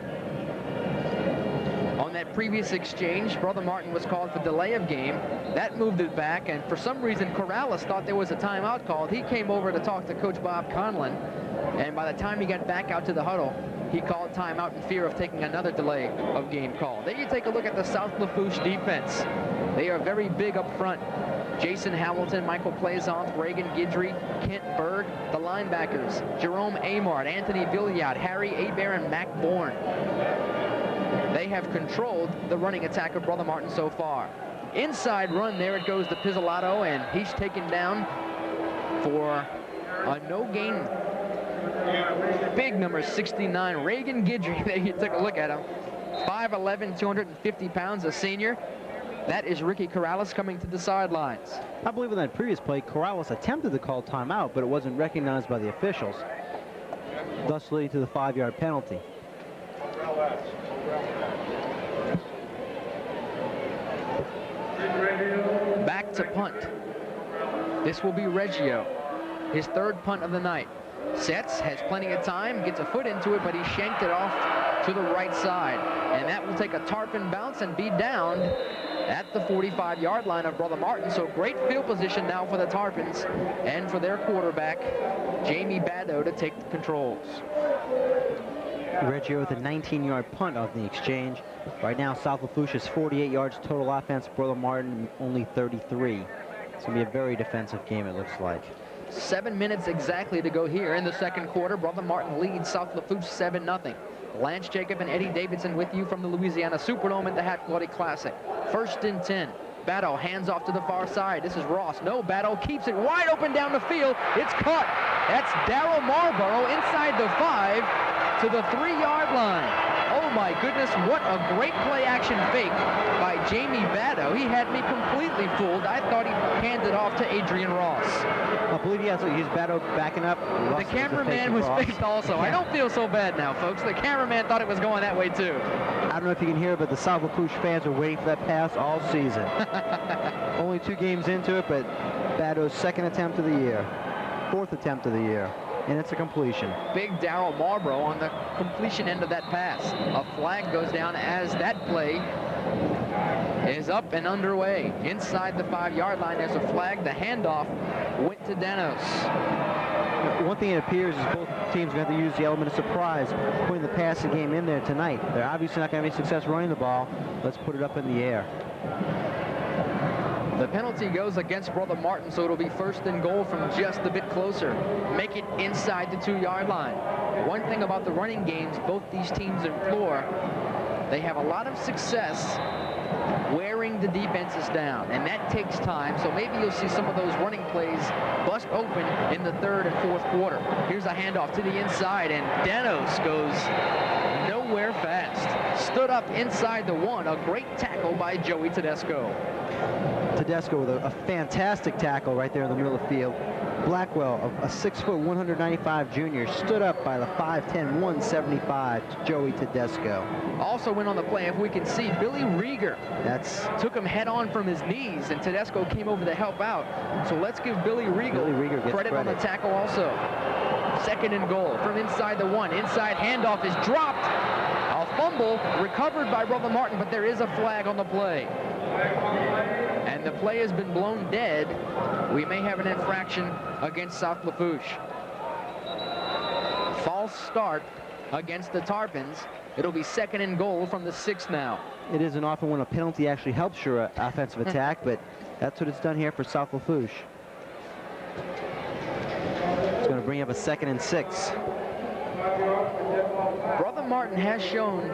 [SPEAKER 1] On that previous exchange, Brother Martin was called for delay of game. That moved it back, and for some reason, Corrales thought there was a timeout called. He came over to talk to Coach Bob Conlon, and by the time he got back out to the huddle, he called timeout in fear of taking another delay of game call. Then you take a look at the South Lafourche defense. They are very big up front. Jason Hamilton, Michael Plaisance, Reagan Guidry, Kent Berg, the linebackers, Jerome Amart, Anthony Villiard, Harry Hebert, and Mac Bourne. They have controlled the running attack of Brother Martin so far. Inside run, there it goes to Pizzolato, and he's taken down for a no gain. Big number 69, Reagan Guidry. There you took a look at him. 5'11", 250 pounds, a senior. That is Ricky Corrales coming to the sidelines.
[SPEAKER 2] I believe in that previous play, Corrales attempted to call timeout, but it wasn't recognized by the officials, thus leading to the 5-yard penalty.
[SPEAKER 1] Back to punt. This will be Reggio, his 3rd punt of the night. Sets, has plenty of time, gets a foot into it, but he shanked it off to the right side. And that will take a Tarpon bounce and be down at the 45-yard line of Brother Martin. So great field position now for the Tarpons and for their quarterback, Jamie Baddow, to take the controls.
[SPEAKER 2] Reggio with a 19-yard punt of the exchange. Right now, South Lafourche is 48 yards total offense. Brother Martin only 33. It's going to be a very defensive game, it looks like.
[SPEAKER 1] 7 minutes exactly to go here in the second quarter. Brother Martin leads South Lafourche 7-0. Lance Jacob and Eddie Davidson with you from the Louisiana Superdome at the Hap-Glaude Classic. 1st and 10. Battle hands off to the far side. This is Ross. No, Battle keeps it wide open down the field. It's caught. That's Darryl Marlborough inside the 5 to the 3-yard line. Oh my goodness, what a great play action fake by Jamie Baddow. He had me completely fooled. I thought he handed off to Adrian Ross.
[SPEAKER 2] I believe he has to use Baddow backing up.
[SPEAKER 1] The cameraman was faked also. I don't feel so bad now, folks. The cameraman thought it was going that way too.
[SPEAKER 2] I don't know if you can hear it, but the South Lafourche fans are waiting for that pass all season. Only 2 games into it, but Baddow's 2nd attempt of the year, 4th attempt of the year, and it's a completion.
[SPEAKER 1] Big Darryl Marlborough on the completion end of that pass. A flag goes down as that play is up and underway. Inside the 5-yard line, there's a flag. The handoff went to Danos.
[SPEAKER 2] One thing it appears is both teams are going to have to use the element of surprise, putting the passing game in there tonight. They're obviously not going to have any success running the ball. Let's put it up in the air.
[SPEAKER 1] The penalty goes against Brother Martin, so it'll be 1st and goal from just a bit closer. Make it inside the 2-yard line. One thing about the running games both these teams implore, they have a lot of success wearing the defenses down, and that takes time, so maybe you'll see some of those running plays bust open in the 3rd and 4th quarter. Here's a handoff to the inside, and Danos goes nowhere fast. Stood up inside the 1, a great tackle by Joey Tedesco.
[SPEAKER 2] Tedesco with a fantastic tackle right there in the middle of the field. Blackwell, a 6', 195 junior, stood up by the 5'10", 175 to Joey Tedesco.
[SPEAKER 1] Also went on the play, if we can see, Billy Rieger took him head on from his knees, and Tedesco came over to help out. So let's give Billy Rieger credit on the tackle also. 2nd and goal from inside the 1. Inside handoff is dropped. A fumble recovered by Brother Martin, but there is a flag on the play. And the play has been blown dead. We may have an infraction against South Lafourche. False start against the Tarpons. It'll be 2nd and goal from the 6 now.
[SPEAKER 2] It isn't often when a penalty actually helps your offensive attack, but that's what it's done here for South Lafourche. It's going to bring up a 2nd and 6.
[SPEAKER 1] Brother Martin has shown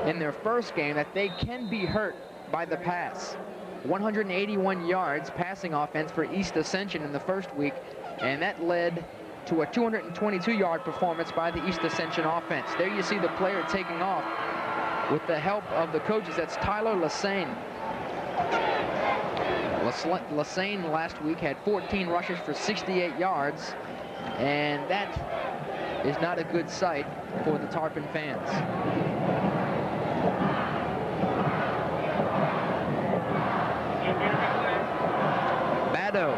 [SPEAKER 1] in their first game that they can be hurt by the pass. 181 yards passing offense for East Ascension in the first week. and that led to a 222-yard performance by the East Ascension offense. There you see the player taking off with the help of the coaches. That's Tyler Lassane. Lassane last week had 14 rushes for 68 yards, and that is not a good sight for the Tarpon fans. Bado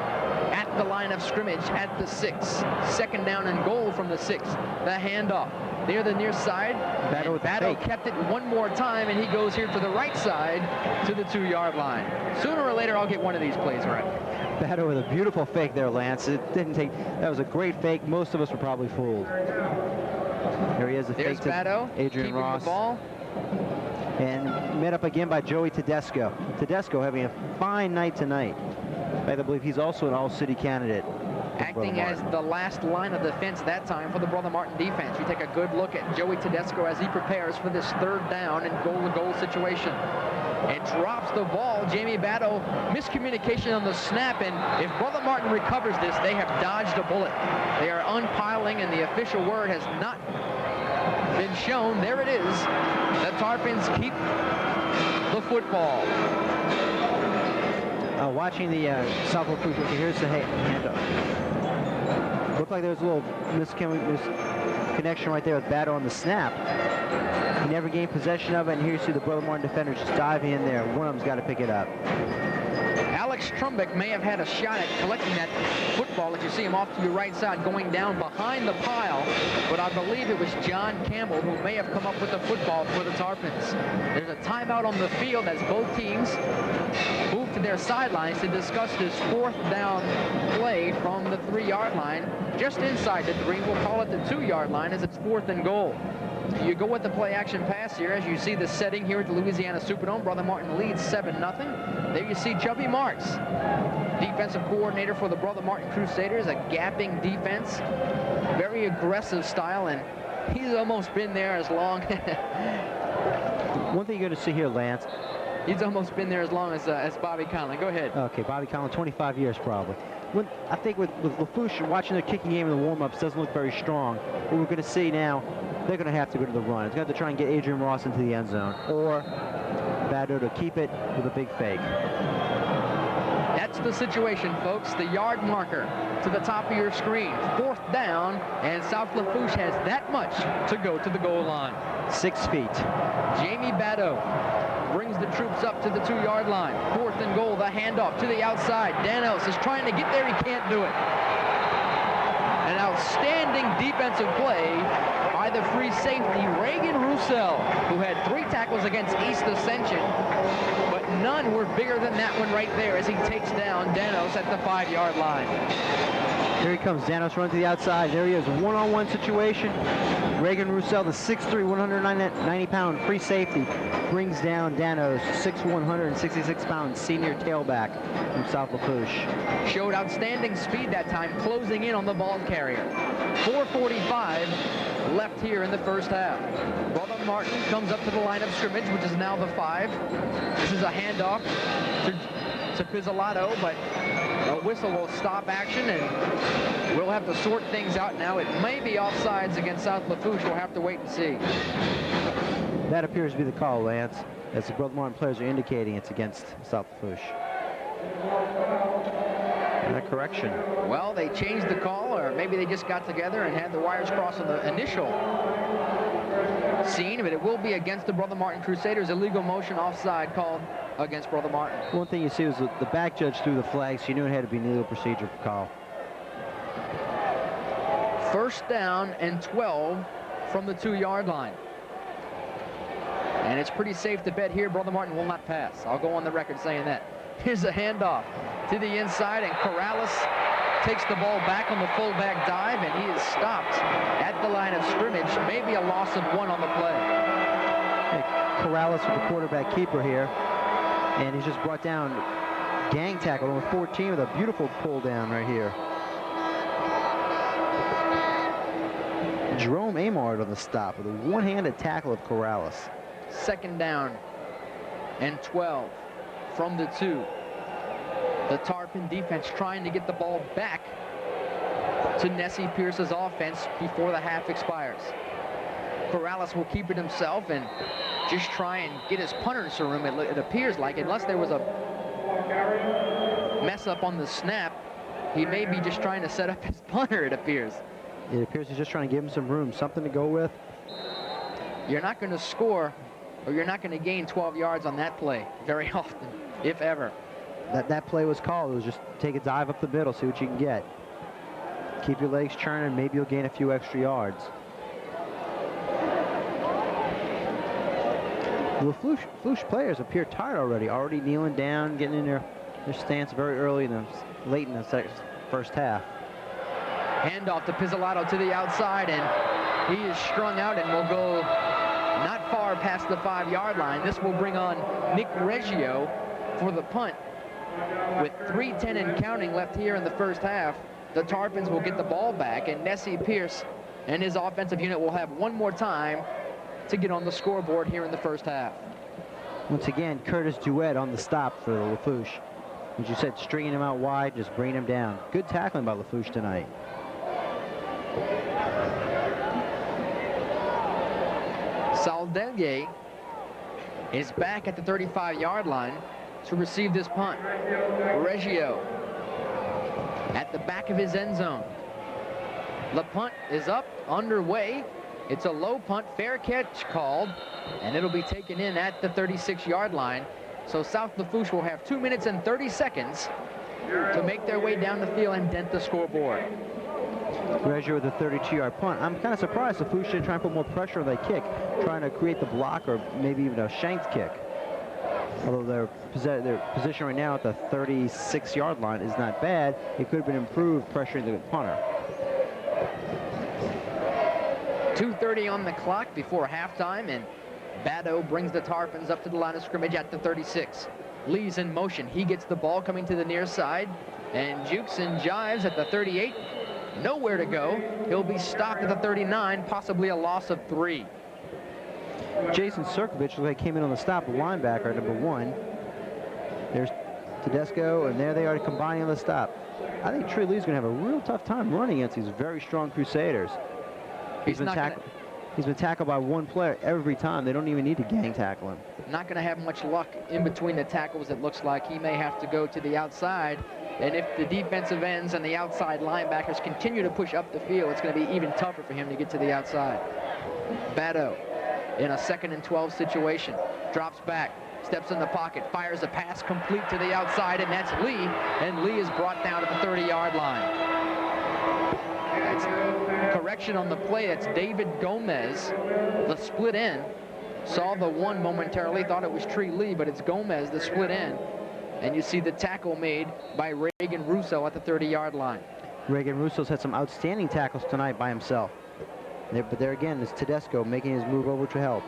[SPEAKER 1] at the line of scrimmage at the 6. Second down and goal from the 6. The handoff near the near side. Bado kept it one more time, and he goes here to the right side to the 2-yard line. Sooner or later, I'll get one of these plays right.
[SPEAKER 2] Bado with a beautiful fake there, Lance. It didn't take. That was a great fake. Most of us were probably fooled. There he is, the fake to
[SPEAKER 1] Bado,
[SPEAKER 2] Adrian Ross.
[SPEAKER 1] The ball.
[SPEAKER 2] And met up again by Joey Tedesco. Tedesco having a fine night tonight. I believe he's also an all-city candidate.
[SPEAKER 1] Acting as the last line of defense that time for the Brother Martin defense. You take a good look at Joey Tedesco as he prepares for this third down and goal-to-goal situation. And drops the ball. Jamie Bado, miscommunication on the snap, and if Brother Martin recovers this, they have dodged a bullet. They are unpiling, and the official word has not been shown. There it is. The Tarpons keep the football.
[SPEAKER 2] Watching the South Lafourche, here's the handoff. Looked like there was a little misconnection right there with Bado on the snap. He never gained possession of it, and here you see the Brother Martin defenders just diving in there. One of them's got to pick it up.
[SPEAKER 1] Alex Trumbeck may have had a shot at collecting that football. As you see him off to your right side going down behind the pile, but I believe it was John Campbell who may have come up with the football for the Tarpons. There's a timeout on the field as both teams move to their sidelines to discuss this fourth down play from the 3-yard line. Just inside the 3, we'll call it the 2-yard line as it's 4th and goal. You go with the play-action pass here as you see the setting here at the Louisiana Superdome. Brother Martin leads 7-0. There you see Chubby Marks, defensive coordinator for the Brother Martin Crusaders, a gapping defense, very aggressive style, and he's almost been there as long.
[SPEAKER 2] One thing you're going to see here, Lance.
[SPEAKER 1] He's almost been there as long as Bobby Conlon. Go ahead.
[SPEAKER 2] Okay, Bobby Conlon, 25 years probably. I think with Lafourche, watching their kicking game in the warm-ups doesn't look very strong. What we're going to see now, they're going to have to go to the run. It's going to have to try and get Adrian Ross into the end zone, or Bado to keep it with a big fake.
[SPEAKER 1] That's the situation, folks. The yard marker to the top of your screen. 4th down, and South Lafourche has that much to go to the goal line.
[SPEAKER 2] 6 feet.
[SPEAKER 1] Jamie Bado brings the troops up to the 2-yard line. 4th and goal, the handoff to the outside. Danos is trying to get there, he can't do it. An outstanding defensive play by the free safety, Reagan Roussel, who had 3 tackles against East Ascension, but none were bigger than that one right there as he takes down Danos at the 5-yard line.
[SPEAKER 2] Here he comes, Danos running to the outside. There he is, one-on-one situation. Reagan Roussel, the 6'3", 190-pound free safety, brings down Danos, 6'1", 166-pound senior tailback from South Lafourche.
[SPEAKER 1] Showed outstanding speed that time, closing in on the ball carrier. 4:45 left here in the first half. Brother Martin comes up to the line of scrimmage, which is now the 5. This is a handoff to Pizzolato, but a whistle will stop action, and we'll have to sort things out now. It may be offsides against South Lafourche. We'll have to wait and see.
[SPEAKER 2] That appears to be the call, Lance, as the Brother Martin players are indicating it's against South Lafourche. And a correction.
[SPEAKER 1] Well, they changed the call, or maybe they just got together and had the wires crossed on the initial scene, but it will be against the Brother Martin Crusaders. Illegal motion offside called against Brother Martin.
[SPEAKER 2] One thing you see was the back judge threw the flag, so you knew it had to be an illegal procedure call.
[SPEAKER 1] 1st down and 12 from the 2-yard line. And it's pretty safe to bet here Brother Martin will not pass. I'll go on the record saying that. Here's a handoff to the inside, and Corrales takes the ball back on the fullback dive, and he is stopped at the line of scrimmage. Maybe a loss of 1 on the play.
[SPEAKER 2] Hey, Corrales with the quarterback keeper here, and he's just brought down gang tackle number 14 with a beautiful pull down right here. Jerome Amard on the stop with a one-handed tackle of Corrales.
[SPEAKER 1] 2nd down and 12 from the 2. The Tarpon defense trying to get the ball back to Nessie Pierce's offense before the half expires. Corrales will keep it himself and just try and get his punter into room, it appears like, unless there was a mess up on the snap. He may be just trying to set up his punter, it appears.
[SPEAKER 2] It appears he's just trying to give him some room, something to go with.
[SPEAKER 1] You're not going to score, or you're not going to gain 12 yards on that play very often, if ever.
[SPEAKER 2] That play was called. It was just take a dive up the middle, see what you can get. Keep your legs churning, maybe you'll gain a few extra yards. The Lafourche players appear tired already kneeling down, getting in their stance very early late in the first half.
[SPEAKER 1] Handoff to Pizzolatto to the outside, and he is strung out and will go not far past the 5-yard line. This will bring on Nick Reggio for the punt. With 3:10 and counting left here in the first half, the Tarpons will get the ball back, and Nessie Pierce and his offensive unit will have one more time to get on the scoreboard here in the first half.
[SPEAKER 2] Once again, Curtis Duet on the stop for the Lafourche. As you said, stringing him out wide, just bringing him down. Good tackling by Lafourche tonight.
[SPEAKER 1] Saldelier is back at the 35-yard line to receive this punt. Reggio at the back of his end zone. The punt is up, underway. It's a low punt, fair catch called, and it'll be taken in at the 36-yard line. So South Lafourche will have 2 minutes and 30 seconds to make their way down the field and dent the scoreboard.
[SPEAKER 2] Reggio with a 32-yard punt. I'm kind of surprised Lafourche didn't try and put more pressure on that kick, trying to create the block or maybe even a shanked kick. Although their position right now at the 36-yard line is not bad, it could have been improved pressuring the punter.
[SPEAKER 1] 2:30 on the clock before halftime, and Badeau brings the Tarpons up to the line of scrimmage at the 36. Lee's in motion. He gets the ball coming to the near side and jukes and jives at the 38. Nowhere to go. He'll be stopped at the 39, possibly a loss of 3.
[SPEAKER 2] Jason Sirkovich came in on the stop, linebacker, number 1. There's Tedesco, and there they are combining on the stop. I think Trey Lee's going to have a real tough time running against these very strong Crusaders. He's been tackled by one player every time. They don't even need to gang tackle him.
[SPEAKER 1] Not going to have much luck in between the tackles, it looks like. He may have to go to the outside. And if the defensive ends and the outside linebackers continue to push up the field, it's going to be even tougher for him to get to the outside. Badeau in a 2nd and 12 situation. Drops back, steps in the pocket, fires a pass complete to the outside, and that's Lee. And Lee is brought down at the 30-yard line. That's correction on the play. That's David Gomez, the split end. Saw the one momentarily, thought it was Trey Lee, but it's Gomez, the split end. And you see the tackle made by Reagan Russo at the 30-yard line.
[SPEAKER 2] Reagan Russo's had some outstanding tackles tonight by himself. But there again is Tedesco making his move over to help.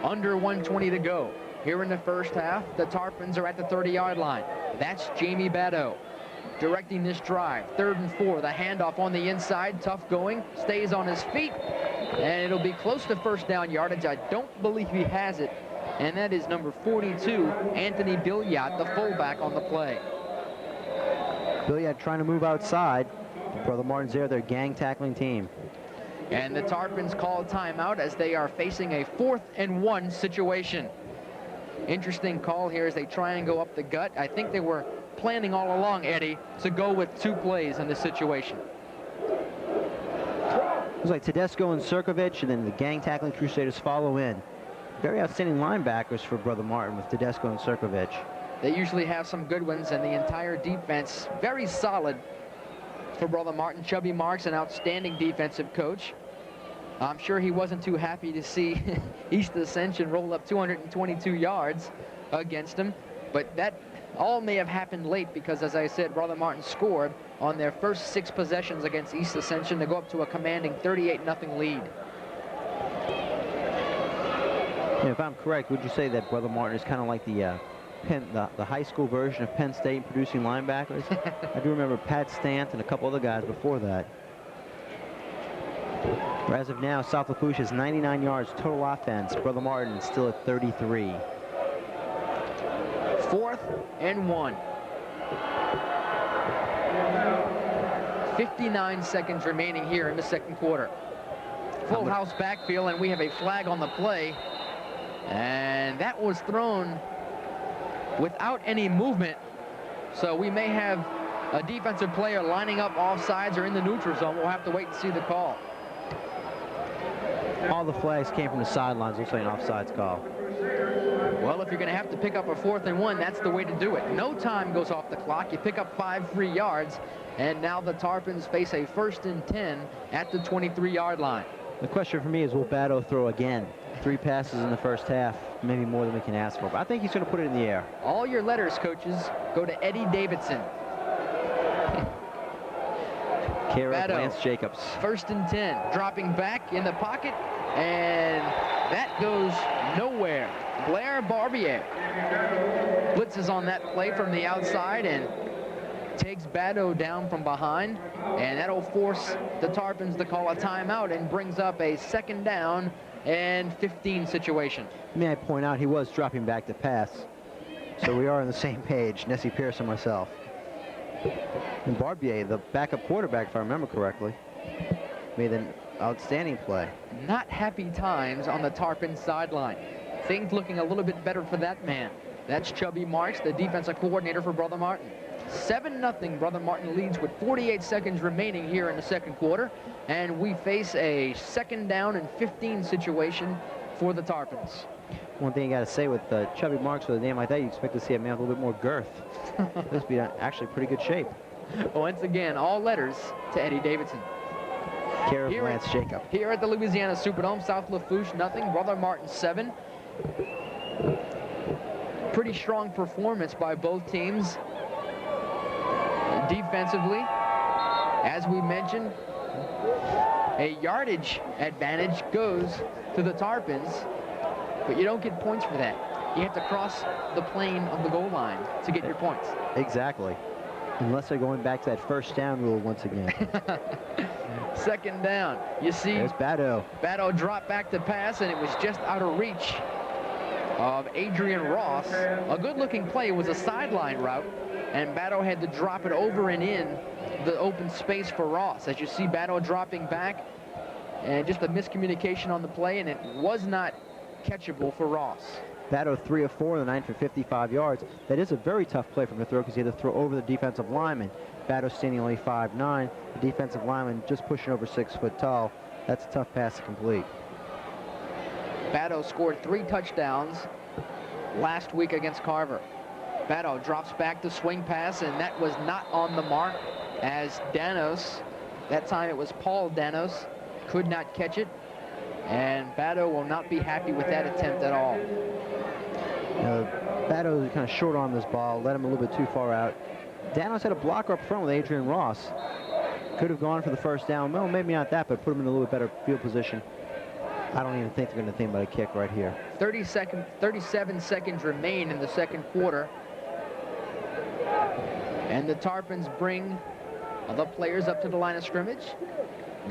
[SPEAKER 1] Under 1:20 to go. Here in the first half, the Tarpons are at the 30-yard line. That's Jamie Badeau directing this drive. 3rd and 4, the handoff on the inside, tough going, stays on his feet, and it'll be close to first down yardage. I don't believe he has it, and that is number 42, Anthony Billiot, the fullback on the play.
[SPEAKER 2] Billiot trying to move outside. Brother Martin's there, their gang tackling team.
[SPEAKER 1] And the Tarpons call timeout as they are facing a 4th and 1 situation. Interesting call here as they try and go up the gut. I think they were planning all along, Eddie, to go with 2 plays in this situation.
[SPEAKER 2] It was like Tedesco and Sirkovich, and then the gang tackling Crusaders follow in. Very outstanding linebackers for Brother Martin with Tedesco and Sirkovich.
[SPEAKER 1] They usually have some good ones, and the entire defense very solid for Brother Martin. Chubby Marks, an outstanding defensive coach. I'm sure he wasn't too happy to see East Ascension roll up 222 yards against him, but that all may have happened late because, as I said, Brother Martin scored on their first 6 possessions against East Ascension to go up to a commanding 38-0 lead.
[SPEAKER 2] Yeah, if I'm correct, would you say that Brother Martin is kind of like the high school version of Penn State producing linebackers? I do remember Pat Stant and a couple other guys before that. As of now, South Lafourche has 99 yards total offense. Brother Martin is still at 33.
[SPEAKER 1] 4th and 1. 59 seconds remaining here in the second quarter. Full house backfield, and we have a flag on the play. And that was thrown without any movement. So we may have a defensive player lining up offsides or in the neutral zone. We'll have to wait and see the call.
[SPEAKER 2] All the flags came from the sidelines. Looks like an offsides call.
[SPEAKER 1] Well, if you're going to have to pick up a 4th and 1, that's the way to do it. No time goes off the clock. You pick up 5 free yards, and now the Tarpons face a 1st and 10 at the 23-yard line.
[SPEAKER 2] The question for me is, will Batto throw again? 3 passes in the first half, maybe more than we can ask for. But I think he's going to put it in the air.
[SPEAKER 1] All your letters, coaches, go to Eddie Davidson.
[SPEAKER 2] Care of Lance Jacobs.
[SPEAKER 1] 1st and 10, dropping back in the pocket, and that goes nowhere. Blair Barbier blitzes on that play from the outside and takes Batto down from behind, and that'll force the Tarpons to call a timeout and brings up a 2nd down and 15 situation.
[SPEAKER 2] May I point out, he was dropping back to pass, so we are on the same page, Nessie Pierce and myself. And Barbier, the backup quarterback, if I remember correctly, made an outstanding play.
[SPEAKER 1] Not happy times on the Tarpons sideline. Things looking a little bit better for that man. That's Chubby Marks, the defensive coordinator for Brother Martin. 7-0, Brother Martin leads with 48 seconds remaining here in the second quarter, and we face a 2nd down and 15 situation for the Tarpons.
[SPEAKER 2] One thing you got to say with Chubby Marks, with a name like that, you expect to see a man with a little bit more girth. This would be actually pretty good shape.
[SPEAKER 1] Once again, all letters to Eddie Davidson.
[SPEAKER 2] Care of Lance Jacob.
[SPEAKER 1] Here at the Louisiana Superdome, South Lafourche, 0, Brother Martin 7. Pretty strong performance by both teams. Defensively, as we mentioned, a yardage advantage goes to the Tarpons, but you don't get points for that. You have to cross the plane of the goal line to get your points.
[SPEAKER 2] Exactly. Unless they're going back to that 1st down rule once again.
[SPEAKER 1] 2nd down. You see
[SPEAKER 2] there's Batto.
[SPEAKER 1] Batto dropped back to pass, and it was just out of reach of Adrian Ross. A good-looking play. It was a sideline route, and Batto had to drop it over and in the open space for Ross. As you see Batto dropping back, and just a miscommunication on the play, and it was not catchable for Ross.
[SPEAKER 2] Batto 3 of 4 in the night for 55 yards. That is a very tough play from the throw because he had to throw over the defensive lineman. Batto standing only 5'9". The defensive lineman just pushing over 6 foot tall. That's a tough pass to complete.
[SPEAKER 1] Batto scored 3 touchdowns last week against Carver. Batto drops back to swing pass, and that was not on the mark as Danos, that time it was Paul Danos, could not catch it. And Batto will not be happy with that attempt at all.
[SPEAKER 2] Batto kind of short on this ball, led him a little bit too far out. Danos had a blocker up front with Adrian Ross. Could have gone for the 1st down. Well, maybe not that, but put him in a little bit better field position. I don't even think they're going to think about a kick right here.
[SPEAKER 1] 37 seconds remain in the second quarter. And the Tarpons bring the players up to the line of scrimmage.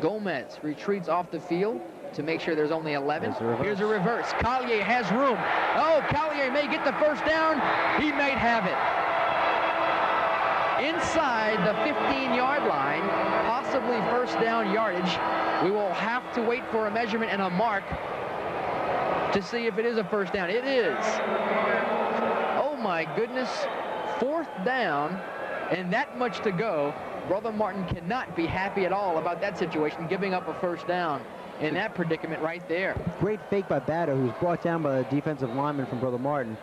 [SPEAKER 1] Gomez retreats off the field to make sure there's only 11. Here's a reverse. Collier has room. Oh, Collier may get the 1st down. He may have it. Inside the 15-yard line, possibly 1st down yardage. We will have to wait for a measurement and a mark to see if it is a 1st down. It is. Oh my goodness. 4th down and that much to go. Brother Martin cannot be happy at all about that situation, giving up a 1st down in that predicament right there.
[SPEAKER 2] Great fake by Batto, who was brought down by the defensive lineman from Brother Martin.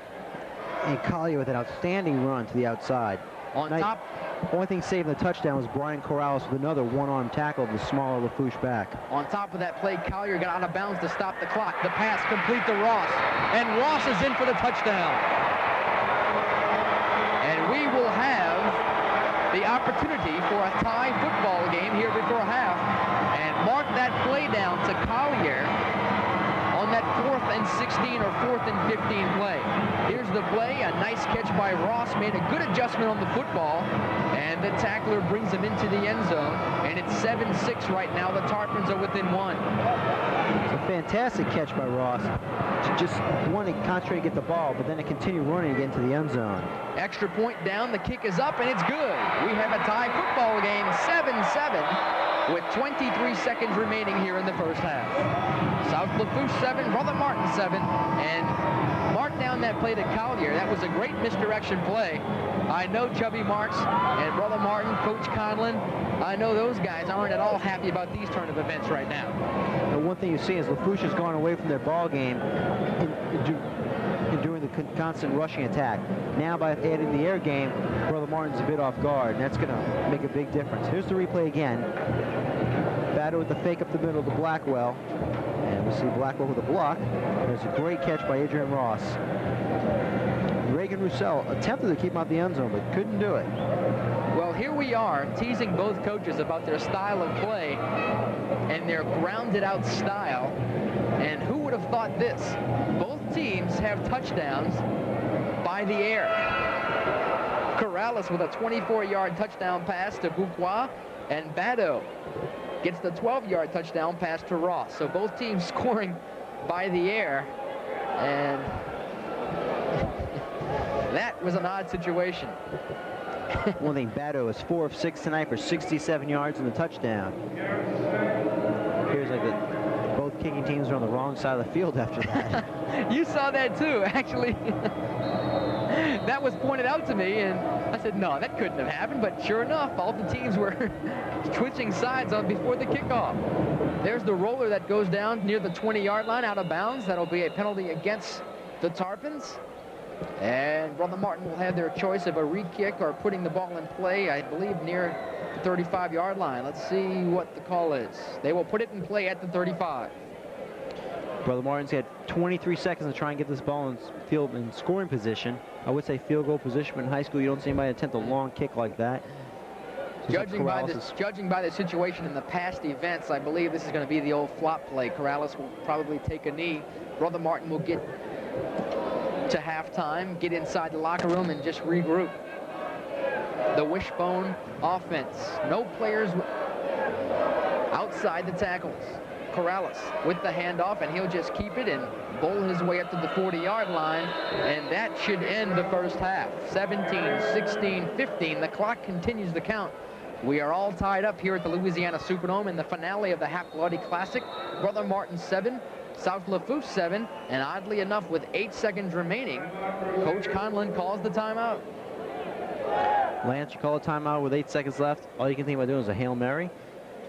[SPEAKER 2] And Collier with an outstanding run to the outside.
[SPEAKER 1] On top.
[SPEAKER 2] Only thing saving the touchdown was Brian Corrales with another one-arm tackle of the smaller Lafourche back.
[SPEAKER 1] On top of that play, Collier got out of bounds to stop the clock. The pass complete to Ross. And Ross is in for the touchdown. And we will have the opportunity for a tie football game here before half. And mark that play down to Collier on that 4th and 16 or 4th and 15 play. Here's the play. A nice catch by Ross. Made a good adjustment on the football. And the tackler brings him into the end zone. And it's 7-6 right now. The Tarpons are within 1.
[SPEAKER 2] It's a fantastic catch by Ross. Just wanted to concentrate to get the ball, but then to continue running to get into the end zone.
[SPEAKER 1] Extra point down. The kick is up, and it's good. We have a tie football game, 7-7, with 23 seconds remaining here in the first half. South Lafourche 7, Brother Martin 7, and mark down that play to Collier. That was a great misdirection play. I know Chubby Marks and Brother Martin, Coach Conlon, I know those guys aren't at all happy about these turn of events right now.
[SPEAKER 2] The one thing you see is Lafourche has gone away from their ball game during the constant rushing attack. Now by adding the air game, Brother Martin's a bit off guard, and that's going to make a big difference. Here's the replay again. Batter with the fake up the middle to Blackwell. And we see Blackwell with a block. There's a great catch by Adrian Ross. Reagan Roussel attempted to keep him out the end zone, but couldn't do it.
[SPEAKER 1] Well, here we are teasing both coaches about their style of play and their grounded out style. And who would have thought this? Both teams have touchdowns by the air. Corrales with a 24-yard touchdown pass to Bouquois, and Badeau gets the 12-yard touchdown pass to Ross. So both teams scoring by the air, and that was an odd situation.
[SPEAKER 2] One thing, Badeau is 4 of 6 tonight for 67 yards and a touchdown. Appears like both kicking teams are on the wrong side of the field after that.
[SPEAKER 1] You saw that too, actually. That was pointed out to me, and I said, no, that couldn't have happened. But sure enough, all the teams were switching sides before the kickoff. There's the roller that goes down near the 20-yard line out of bounds. That'll be a penalty against the Tarpons. And Brother Martin will have their choice of a re-kick or putting the ball in play, I believe, near the 35-yard line. Let's see what the call is. They will put it in play at the 35.
[SPEAKER 2] Brother Martin's had 23 seconds to try and get this ball in field in scoring position. I would say field goal position, but in high school you don't see anybody attempt a long kick like that.
[SPEAKER 1] Judging by the situation in the past events, I believe this is going to be the old flop play. Corrales will probably take a knee. Brother Martin will get to halftime, get inside the locker room, and just regroup. The wishbone offense. No players outside the tackles. Corrales with the handoff, and he'll just keep it and bowl his way up to the 40-yard line, and that should end the first half. 17, 16, 15. The clock continues to count. We are all tied up here at the Louisiana Superdome in the finale of the Half-Bloody Classic. Brother Martin 7, South Lafourche 7, and oddly enough, with 8 seconds remaining, Coach Conlon calls the timeout.
[SPEAKER 2] Lance, you call a timeout with 8 seconds left. All you can think about doing is a Hail Mary.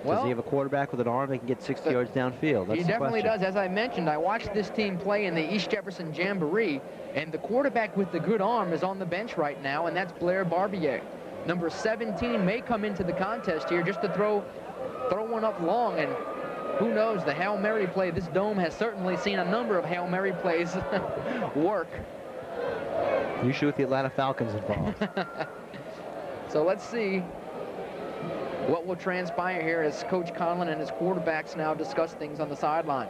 [SPEAKER 2] Does he have a quarterback with an arm that can get 60 yards downfield? That's
[SPEAKER 1] he definitely does. As I mentioned, I watched this team play in the East Jefferson Jamboree, and the quarterback with the good arm is on the bench right now, and that's Blair Barbier. Number 17 may come into the contest here just to throw one up long, and who knows, the Hail Mary play, this dome has certainly seen a number of Hail Mary plays work.
[SPEAKER 2] Usually with the Atlanta Falcons involved.
[SPEAKER 1] So let's see what will transpire here as Coach Conlon and his quarterbacks now discuss things on the sideline.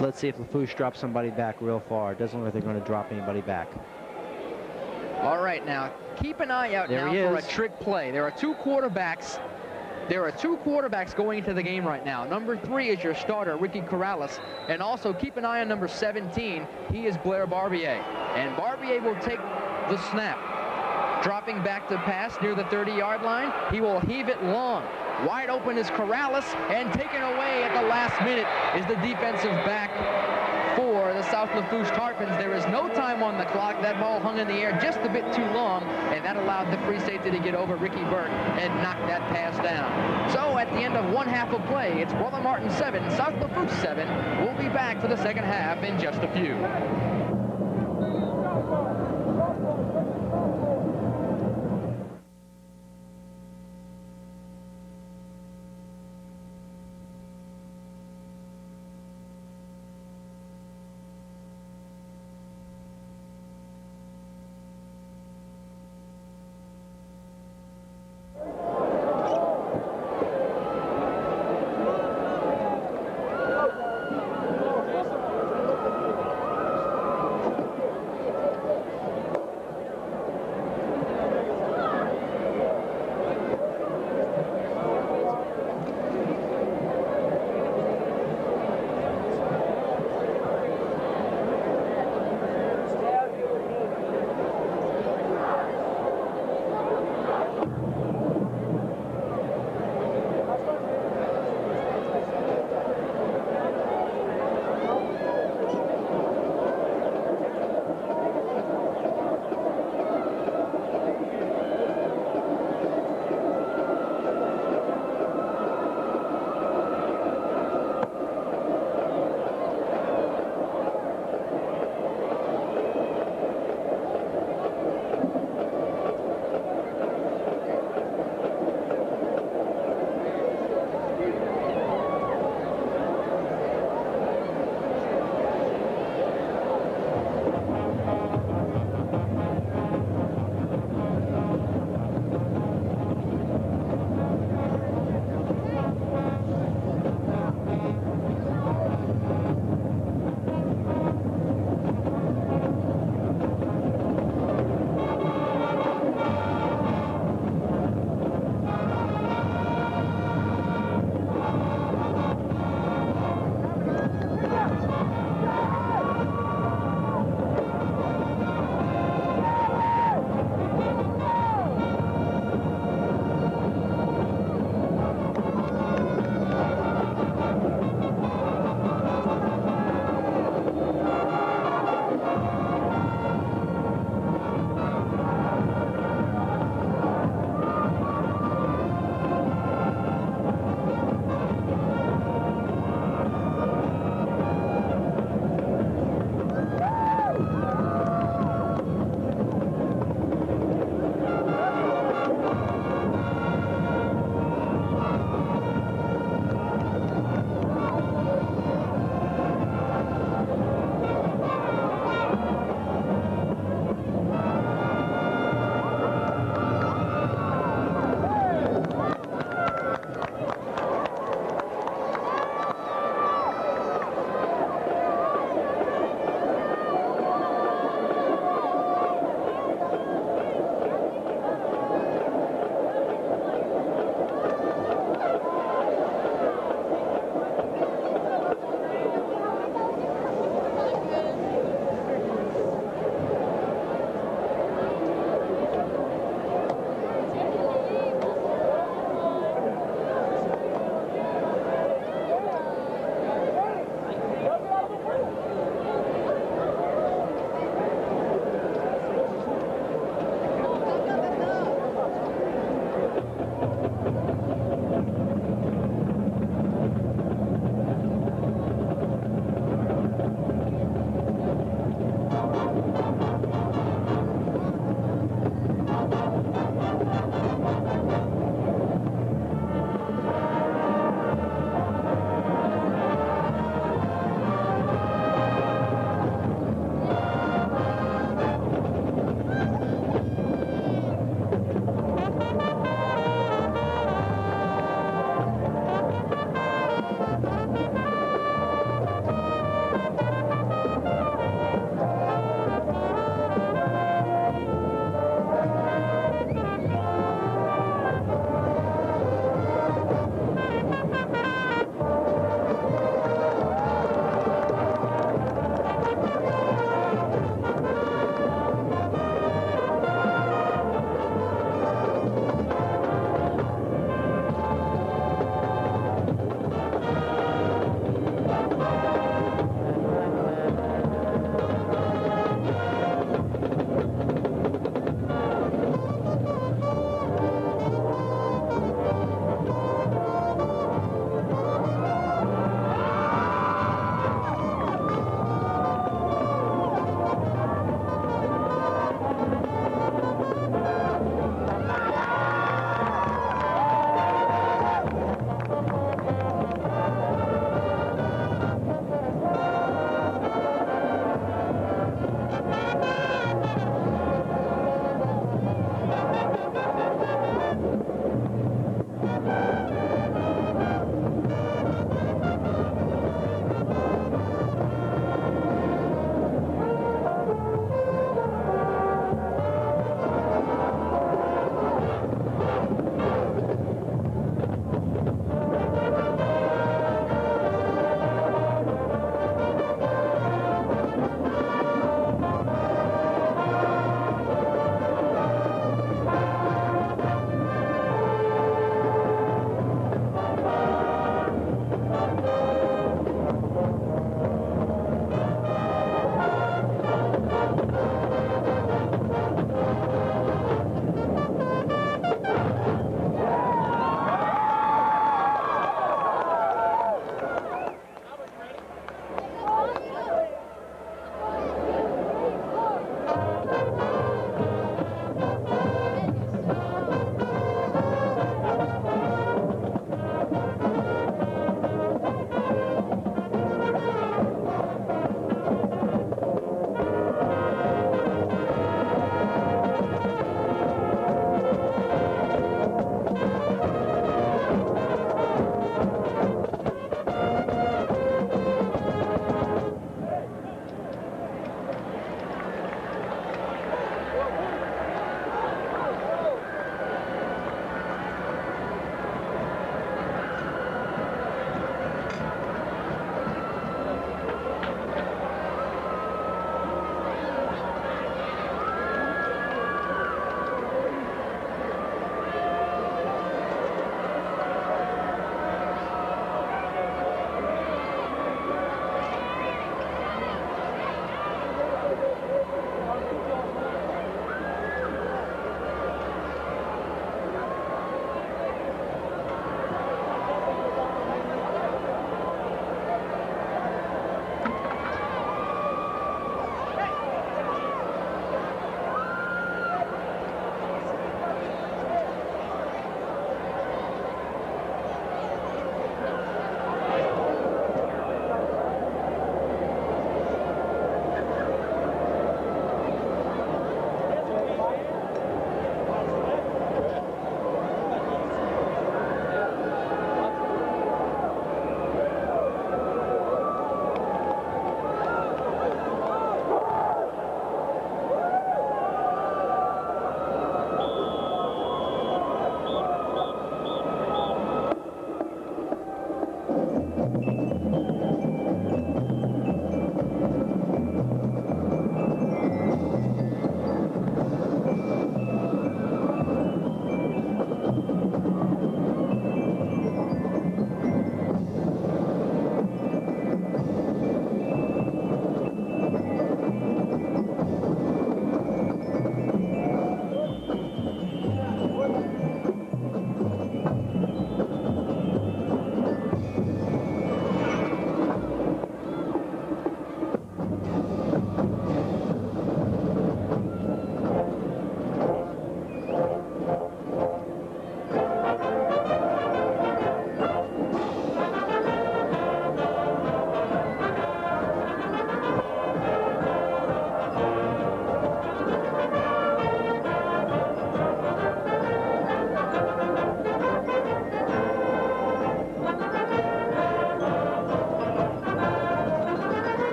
[SPEAKER 2] Let's see if Lafourche drops somebody back real far. It doesn't look like they're going to drop anybody back.
[SPEAKER 1] All right, now keep an eye out for a trick play. There are two quarterbacks going into the game right now. Number 3 is your starter, Ricky Corrales, and also keep an eye on number 17. He is Blair Barbier, and Barbier will take the snap. Dropping back to pass near the 30-yard line. He will heave it long. Wide open is Corrales, and taken away at the last minute is the defensive back for the South Lafourche Tarpons. There is no time on the clock. That ball hung in the air just a bit too long, and that allowed the free safety to get over Ricky Burke and knock that pass down. So at the end of one half of play, it's Brother Martin 7, South Lafourche 7. We'll be back for the second half in just a few.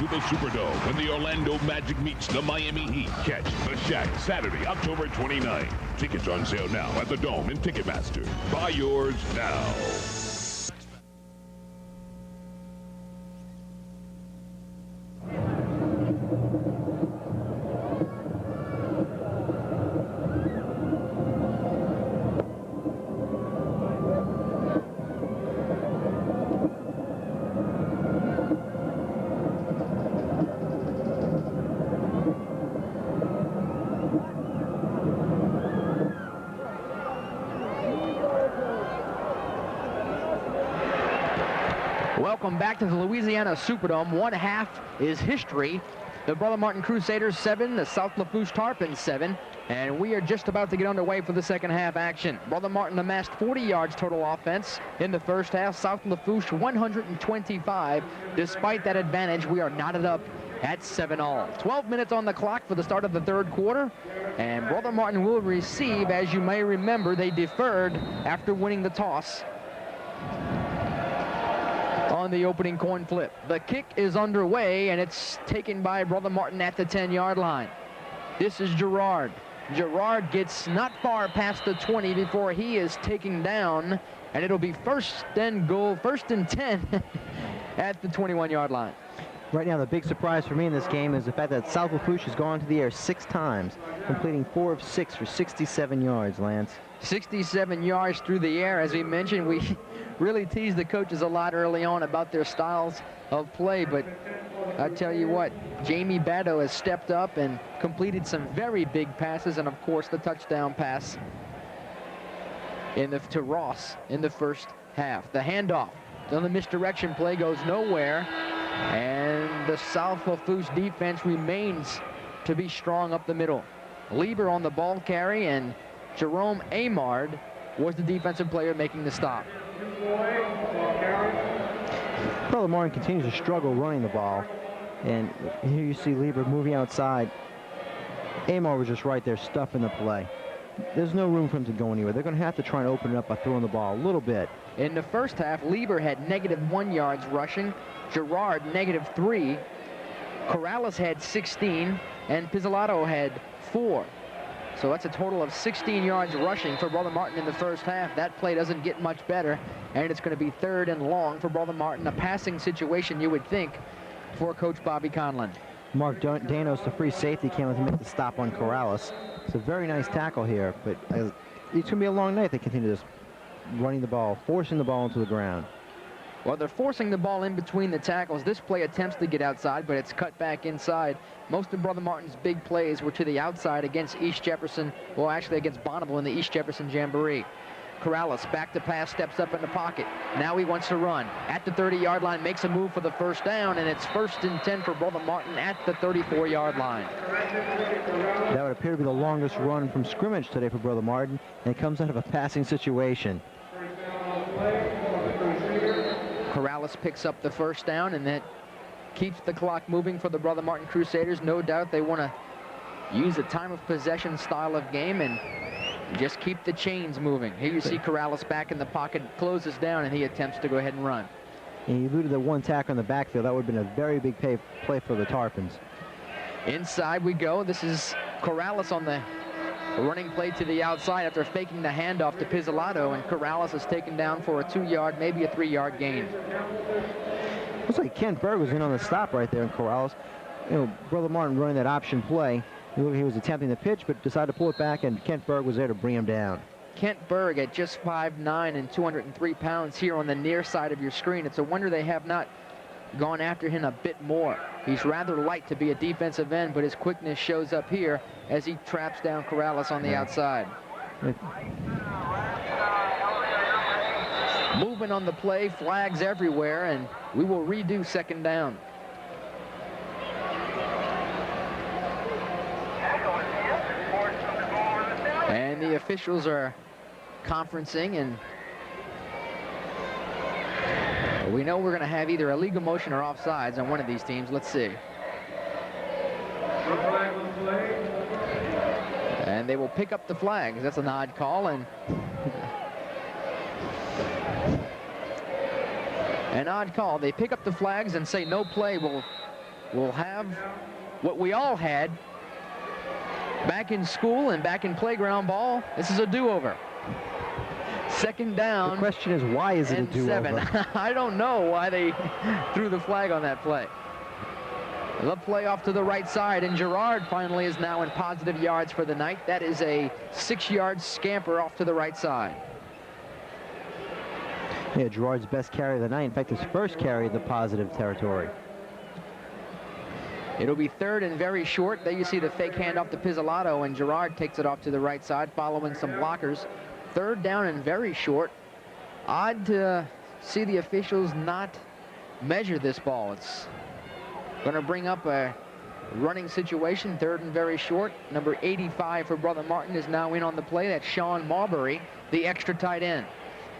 [SPEAKER 4] to the Superdome when the Orlando Magic meets the Miami Heat. Catch the Shack Saturday, October 29th. Tickets on sale now at the Dome and Ticketmaster. Buy yours now.
[SPEAKER 1] Welcome back to the Louisiana Superdome. One half is history. The Brother Martin Crusaders 7, the South Lafourche Tarpons 7, and we are just about to get underway for the second half action. Brother Martin amassed 40 yards total offense in the first half. South Lafourche 125. Despite that advantage, we are knotted up at 7-all. 12 minutes on the clock for the start of the third quarter, and Brother Martin will receive. As you may remember, they deferred after winning the toss on the opening coin flip. The kick is underway, and it's taken by Brother Martin at the 10-yard line. This is Gerard. Gerard gets not far past the 20 before he is taken down, and it'll be first and 10 at the 21-yard line.
[SPEAKER 2] Right now, the big surprise for me in this game is the fact that South Lafourche has gone to the air 6 times, completing 4 of 6 for 67 yards, Lance.
[SPEAKER 1] 67 yards through the air. As we mentioned, we really teased the coaches a lot early on about their styles of play, but I tell you what, Jamie Batto has stepped up and completed some very big passes, and of course the touchdown pass to Ross in the first half. The handoff on the misdirection play goes nowhere, and the South Lafourche defense remains to be strong up the middle. Lieber on the ball carry, and Jerome Amard was the defensive player making the stop.
[SPEAKER 2] Brother Martin continues to struggle running the ball, and here you see Lieber moving outside. Amard was just right there stuffing the play. There's no room for him to go anywhere. They're going to have to try and open it up by throwing the ball a little bit.
[SPEAKER 1] In the first half, Lieber had -1 yards rushing, Gerard -3, Corrales had 16, and Pizzolatto had 4. So that's a total of 16 yards rushing for Brother Martin in the first half. That play doesn't get much better, and it's going to be 3rd and long for Brother Martin. A passing situation, you would think, for Coach Bobby Conlon.
[SPEAKER 2] Mark Danos, the free safety, came in to make the stop on Corrales. It's a very nice tackle here, but it's going to be a long night. They continue just running the ball, forcing the ball into the ground.
[SPEAKER 1] Well, they're forcing the ball in between the tackles. This play attempts to get outside, but it's cut back inside. Most of Brother Martin's big plays were to the outside against East Jefferson, well, actually against Bonneville in the East Jefferson Jamboree. Corrales back to pass, steps up in the pocket. Now he wants to run. At the 30-yard line, makes a move for the first down, and it's 1st and 10 for Brother Martin at the 34-yard line.
[SPEAKER 2] That would appear to be the longest run from scrimmage today for Brother Martin, and it comes out of a passing situation.
[SPEAKER 1] Corrales picks up the first down, and that keeps the clock moving for the Brother Martin Crusaders. No doubt they want to use a time of possession style of game and just keep the chains moving. Here you see Corrales back in the pocket, closes down, and he attempts to go ahead and run.
[SPEAKER 2] And he eluded the one tackle in the backfield. That would have been a very big play for the Tarpons.
[SPEAKER 1] Inside we go. This is Corrales on the running play to the outside after faking the handoff to Pizzolatto, and Corrales is taken down for a 2-yard, maybe a 3-yard gain.
[SPEAKER 2] Looks like Kent Berg was in on the stop right there in Corrales. You know, Brother Martin running that option play. He was attempting the pitch, but decided to pull it back, and Kent Berg was there to bring him down.
[SPEAKER 1] Kent Berg at just 5'9" and 203 pounds here on the near side of your screen. It's a wonder they have not gone after him a bit more. He's rather light to be a defensive end, but his quickness shows up here as he traps down Corrales on the outside. Moving on the play, flags everywhere, and we will redo 2nd down. And the officials are conferencing, and we know we're going to have either a legal motion or offsides on one of these teams. Let's see. And they will pick up the flags. That's an odd call, and an odd call. They pick up the flags and say no play will will have what we all had back in school and back in playground ball. This is a do-over. Second down.
[SPEAKER 2] The question is, why is it a
[SPEAKER 1] and
[SPEAKER 2] do-over?
[SPEAKER 1] 7. I don't know why they threw the flag on that play. The play off to the right side, and Gerard finally is now in positive yards for the night. That is a 6-yard scamper off to the right side.
[SPEAKER 2] Yeah, Gerard's best carry of the night. In fact, his first carry in the positive territory.
[SPEAKER 1] It'll be third and very short. There you see the fake handoff to Pizzolato, and Gerard takes it off to the right side, following some blockers. Third down and very short. Odd to see the officials not measure this ball. It's going to bring up a running situation, third and very short. Number 85 for Brother Martin is now in on the play. That's Sean Marbury, the extra tight end.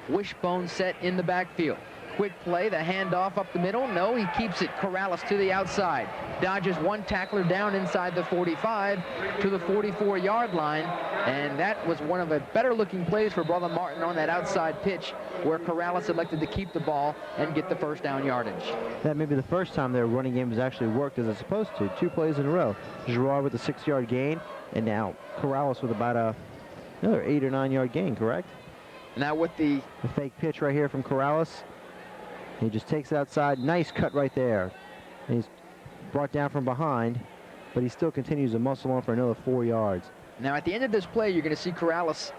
[SPEAKER 1] Wishbone set in the backfield. Quick play, the handoff up the middle. No, he keeps it. Corrales to the outside. Dodges one tackler down inside the 45 to the 44-yard line. And that was one of the better looking plays for Brother Martin on that outside pitch, where Corrales elected to keep the ball and get the first down yardage.
[SPEAKER 2] That may be the first time their running game has actually worked as it's supposed to. 2 plays in a row. Gerard with a 6-yard gain, and now Corrales with about another 8 or 9-yard gain, correct?
[SPEAKER 1] Now with the
[SPEAKER 2] fake pitch right here from Corrales. He just takes it outside. Nice cut right there. And he's brought down from behind, but he still continues to muscle on for another 4 yards.
[SPEAKER 1] Now at the end of this play, you're going to see Corrales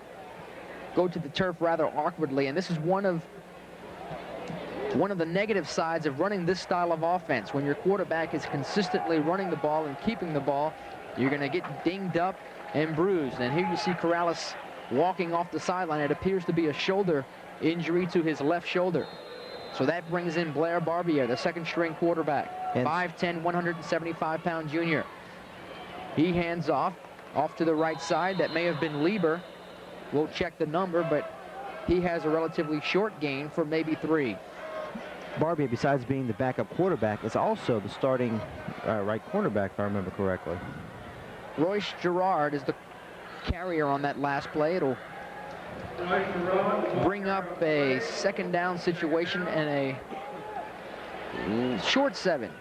[SPEAKER 1] go to the turf rather awkwardly, and this is one of the negative sides of running this style of offense. When your quarterback is consistently running the ball and keeping the ball, you're going to get dinged up and bruised. And here you see Corrales walking off the sideline. It appears to be a shoulder injury to his left shoulder. So that brings in Blair Barbier, the second-string quarterback, 5'10", 175-pound junior. He hands off to the right side. That may have been Lieber. We'll check the number, but he has a relatively short gain for maybe 3.
[SPEAKER 2] Barbier, besides being the backup quarterback, is also the starting right cornerback, if I remember correctly.
[SPEAKER 1] Royce Gerard is the carrier on that last play. It'll bring up a second down situation and a short 7.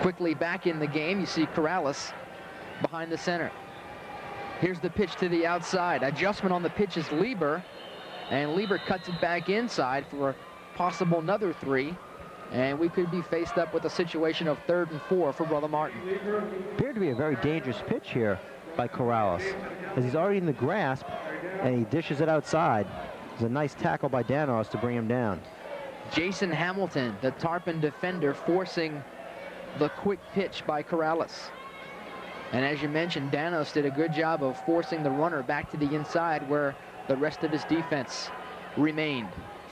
[SPEAKER 1] Quickly back in the game, you see Corrales behind the center. Here's the pitch to the outside. Adjustment on the pitch is Lieber, and Lieber cuts it back inside for a possible another 3. And we could be faced up with a situation of 3rd and 4 for Brother Martin.
[SPEAKER 2] Appeared to be a very dangerous pitch here by Corrales, as he's already in the grasp, and he dishes it outside. It's a nice tackle by Danos to bring him down.
[SPEAKER 1] Jason Hamilton, the Tarpon defender, forcing the quick pitch by Corrales. And as you mentioned, Danos did a good job of forcing the runner back to the inside where the rest of his defense remained.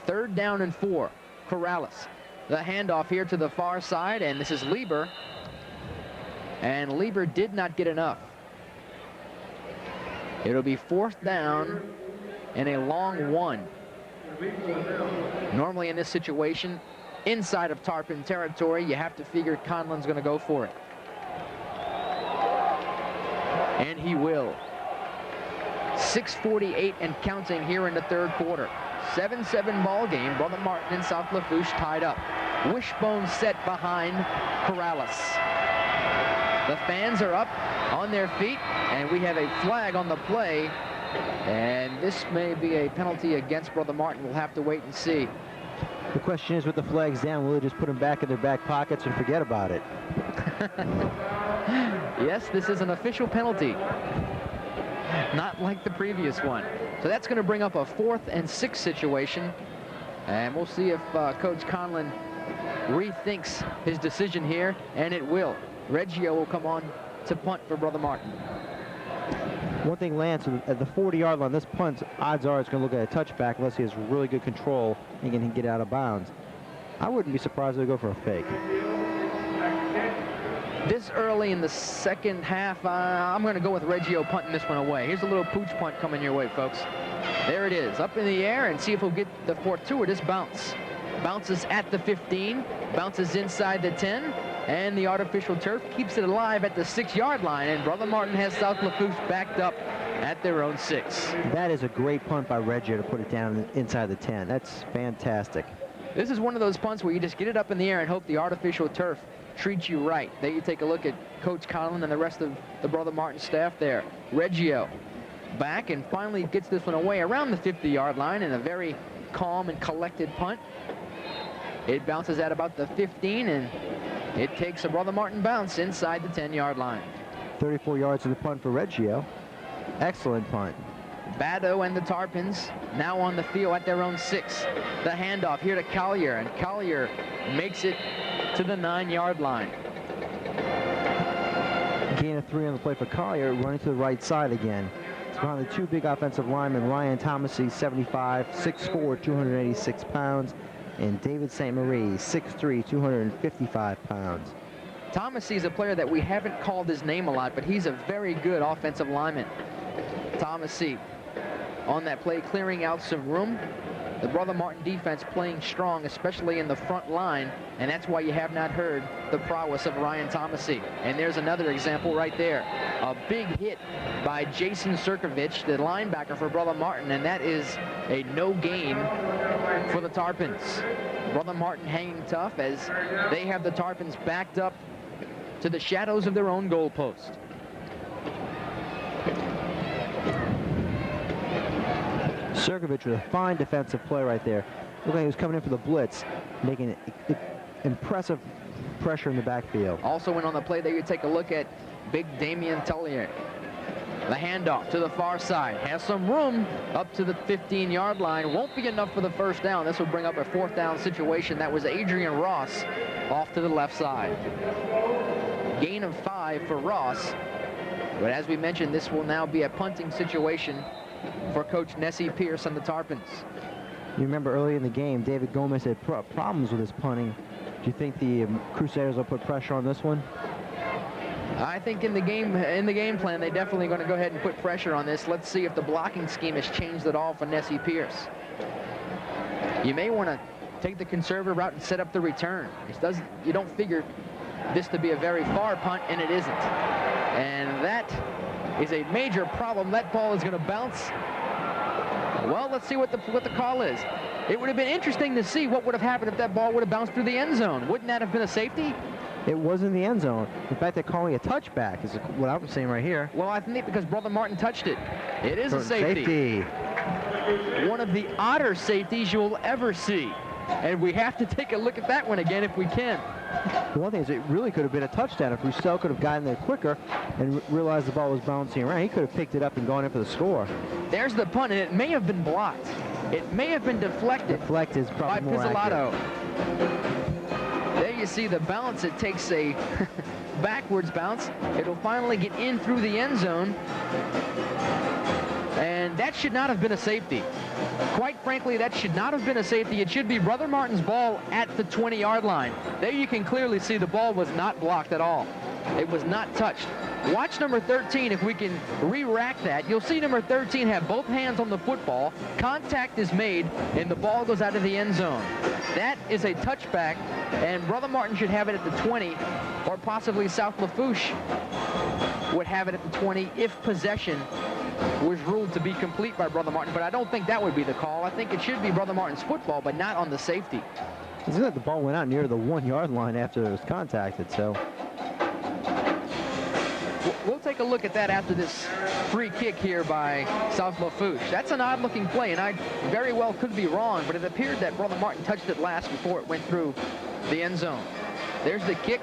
[SPEAKER 1] 3rd down and 4, Corrales. The handoff here to the far side, and this is Lieber. And Lieber did not get enough. It'll be 4th down and a long 1. Normally in this situation, inside of Tarpon territory, you have to figure Conlon's going to go for it. And he will. 6:48 and counting here in the 3rd quarter. 7-7 ball game. Brother Martin and South Lafourche tied up. Wishbone set behind Corrales. The fans are up on their feet, and we have a flag on the play. And this may be a penalty against Brother Martin. We'll have to wait and see.
[SPEAKER 2] The question is, with the flags down, will they just put them back in their back pockets and forget about it?
[SPEAKER 1] Yes, this is an official penalty. Not like the previous one. So that's going to bring up a 4th and 6 situation. And we'll see if Coach Conlon rethinks his decision here, and it will. Reggio will come on to punt for Brother Martin.
[SPEAKER 2] One thing, Lance, at the 40-yard line, this punt, odds are it's going to look at a touchback unless he has really good control and can get out of bounds. I wouldn't be surprised if they go for a fake.
[SPEAKER 1] This early in the second half, I'm going to go with Reggio punting this one away. Here's a little pooch punt coming your way, folks. There it is, up in the air, and see if we'll get the fortuitous bounce. Bounces at the 15, bounces inside the 10, and the artificial turf keeps it alive at the 6-yard line, and Brother Martin has South Lafourche backed up at their own 6.
[SPEAKER 2] That is a great punt by Reggio to put it down inside the 10. That's fantastic.
[SPEAKER 1] This is one of those punts where you just get it up in the air and hope the artificial turf treats you right. There you take a look at Coach Conlon and the rest of the Brother Martin staff there. Reggio back and finally gets this one away around the 50-yard line in a very calm and collected punt. It bounces at about the 15, and it takes a Brother Martin bounce inside the 10-yard line.
[SPEAKER 2] 34 yards of the punt for Reggio. Excellent punt.
[SPEAKER 1] Bado and the Tarpons now on the field at their own 6. The handoff here to Collier, and Collier makes it to the 9-yard line.
[SPEAKER 2] Gain of 3 on the play for Collier, running to the right side again. It's behind the 2 big offensive linemen, Ryan Thomasy, 75, 6'4", 286 pounds, and David St. Marie, 6'3", 255 pounds.
[SPEAKER 1] Thomasy is a player that we haven't called his name a lot, but he's a very good offensive lineman. Thomasy on that play, clearing out some room. The Brother Martin defense playing strong, especially in the front line, and that's why you have not heard the prowess of Ryan Thomasy. And there's another example right there. A big hit by Jason Sirkovich, the linebacker for Brother Martin, and that is a no gain for the Tarpons. Brother Martin hanging tough as they have the Tarpons backed up to the shadows of their own goalpost.
[SPEAKER 2] Sirkovich with a fine defensive play right there. Looked like he was coming in for the blitz, making impressive pressure in the backfield.
[SPEAKER 1] Also in on the play there, you take a look at big Damian Tellier. The handoff to the far side. Has some room up to the 15-yard line. Won't be enough for the first down. This will bring up a 4th down situation. That was Adrian Ross off to the left side. Gain of 5 for Ross. But as we mentioned, this will now be a punting situation for Coach Nessie Pierce and the Tarpons.
[SPEAKER 2] You remember early in the game, David Gomez had problems with his punting. Do you think the Crusaders will put pressure on this one?
[SPEAKER 1] I think in the game plan, they're definitely going to go ahead and put pressure on this. Let's see if the blocking scheme has changed at all for Nessie Pierce. You may want to take the conservative route and set up the return. You don't figure this to be a very far punt, and it isn't. And that is a major problem. That ball is going to bounce. Well, let's see what the call is. It would have been interesting to see what would have happened if that ball would have bounced through the end zone. Wouldn't that have been a safety?
[SPEAKER 2] It was in the end zone. In fact, they're calling a touchback, is what I'm saying right here.
[SPEAKER 1] Well, I think because Brother Martin touched it. It is a safety. One of the odder safeties you'll ever see. And we have to take a look at that one again if we can.
[SPEAKER 2] The one thing is it really could have been a touchdown if Roussel could have gotten there quicker and realized the ball was bouncing around. He could have picked it up and gone in for the score.
[SPEAKER 1] There's the punt, and it may have been blocked. It may have been deflected.
[SPEAKER 2] Deflected is probably
[SPEAKER 1] by
[SPEAKER 2] more
[SPEAKER 1] Pizzolatto.
[SPEAKER 2] accurate.
[SPEAKER 1] There you see the bounce. It takes a backwards bounce. It'll finally get in through the end zone. And that should not have been a safety. Quite frankly, that should not have been a safety. It should be Brother Martin's ball at the 20-yard line. There you can clearly see the ball was not blocked at all. It was not touched. Watch number 13, if we can re-rack that. You'll see number 13 have both hands on the football. Contact is made, and the ball goes out of the end zone. That is a touchback, and Brother Martin should have it at the 20, or possibly South Lafourche would have it at the 20 if possession was ruled to be complete by Brother Martin, but I don't think that would be the call. I think it should be Brother Martin's football, but not on the safety.
[SPEAKER 2] It's like the ball went out near the 1-yard line after it was contacted, so.
[SPEAKER 1] We'll take a look at that after this free kick here by South Lafourche. That's an odd-looking play, and I very well could be wrong, but it appeared that Brother Martin touched it last before it went through the end zone. There's the kick.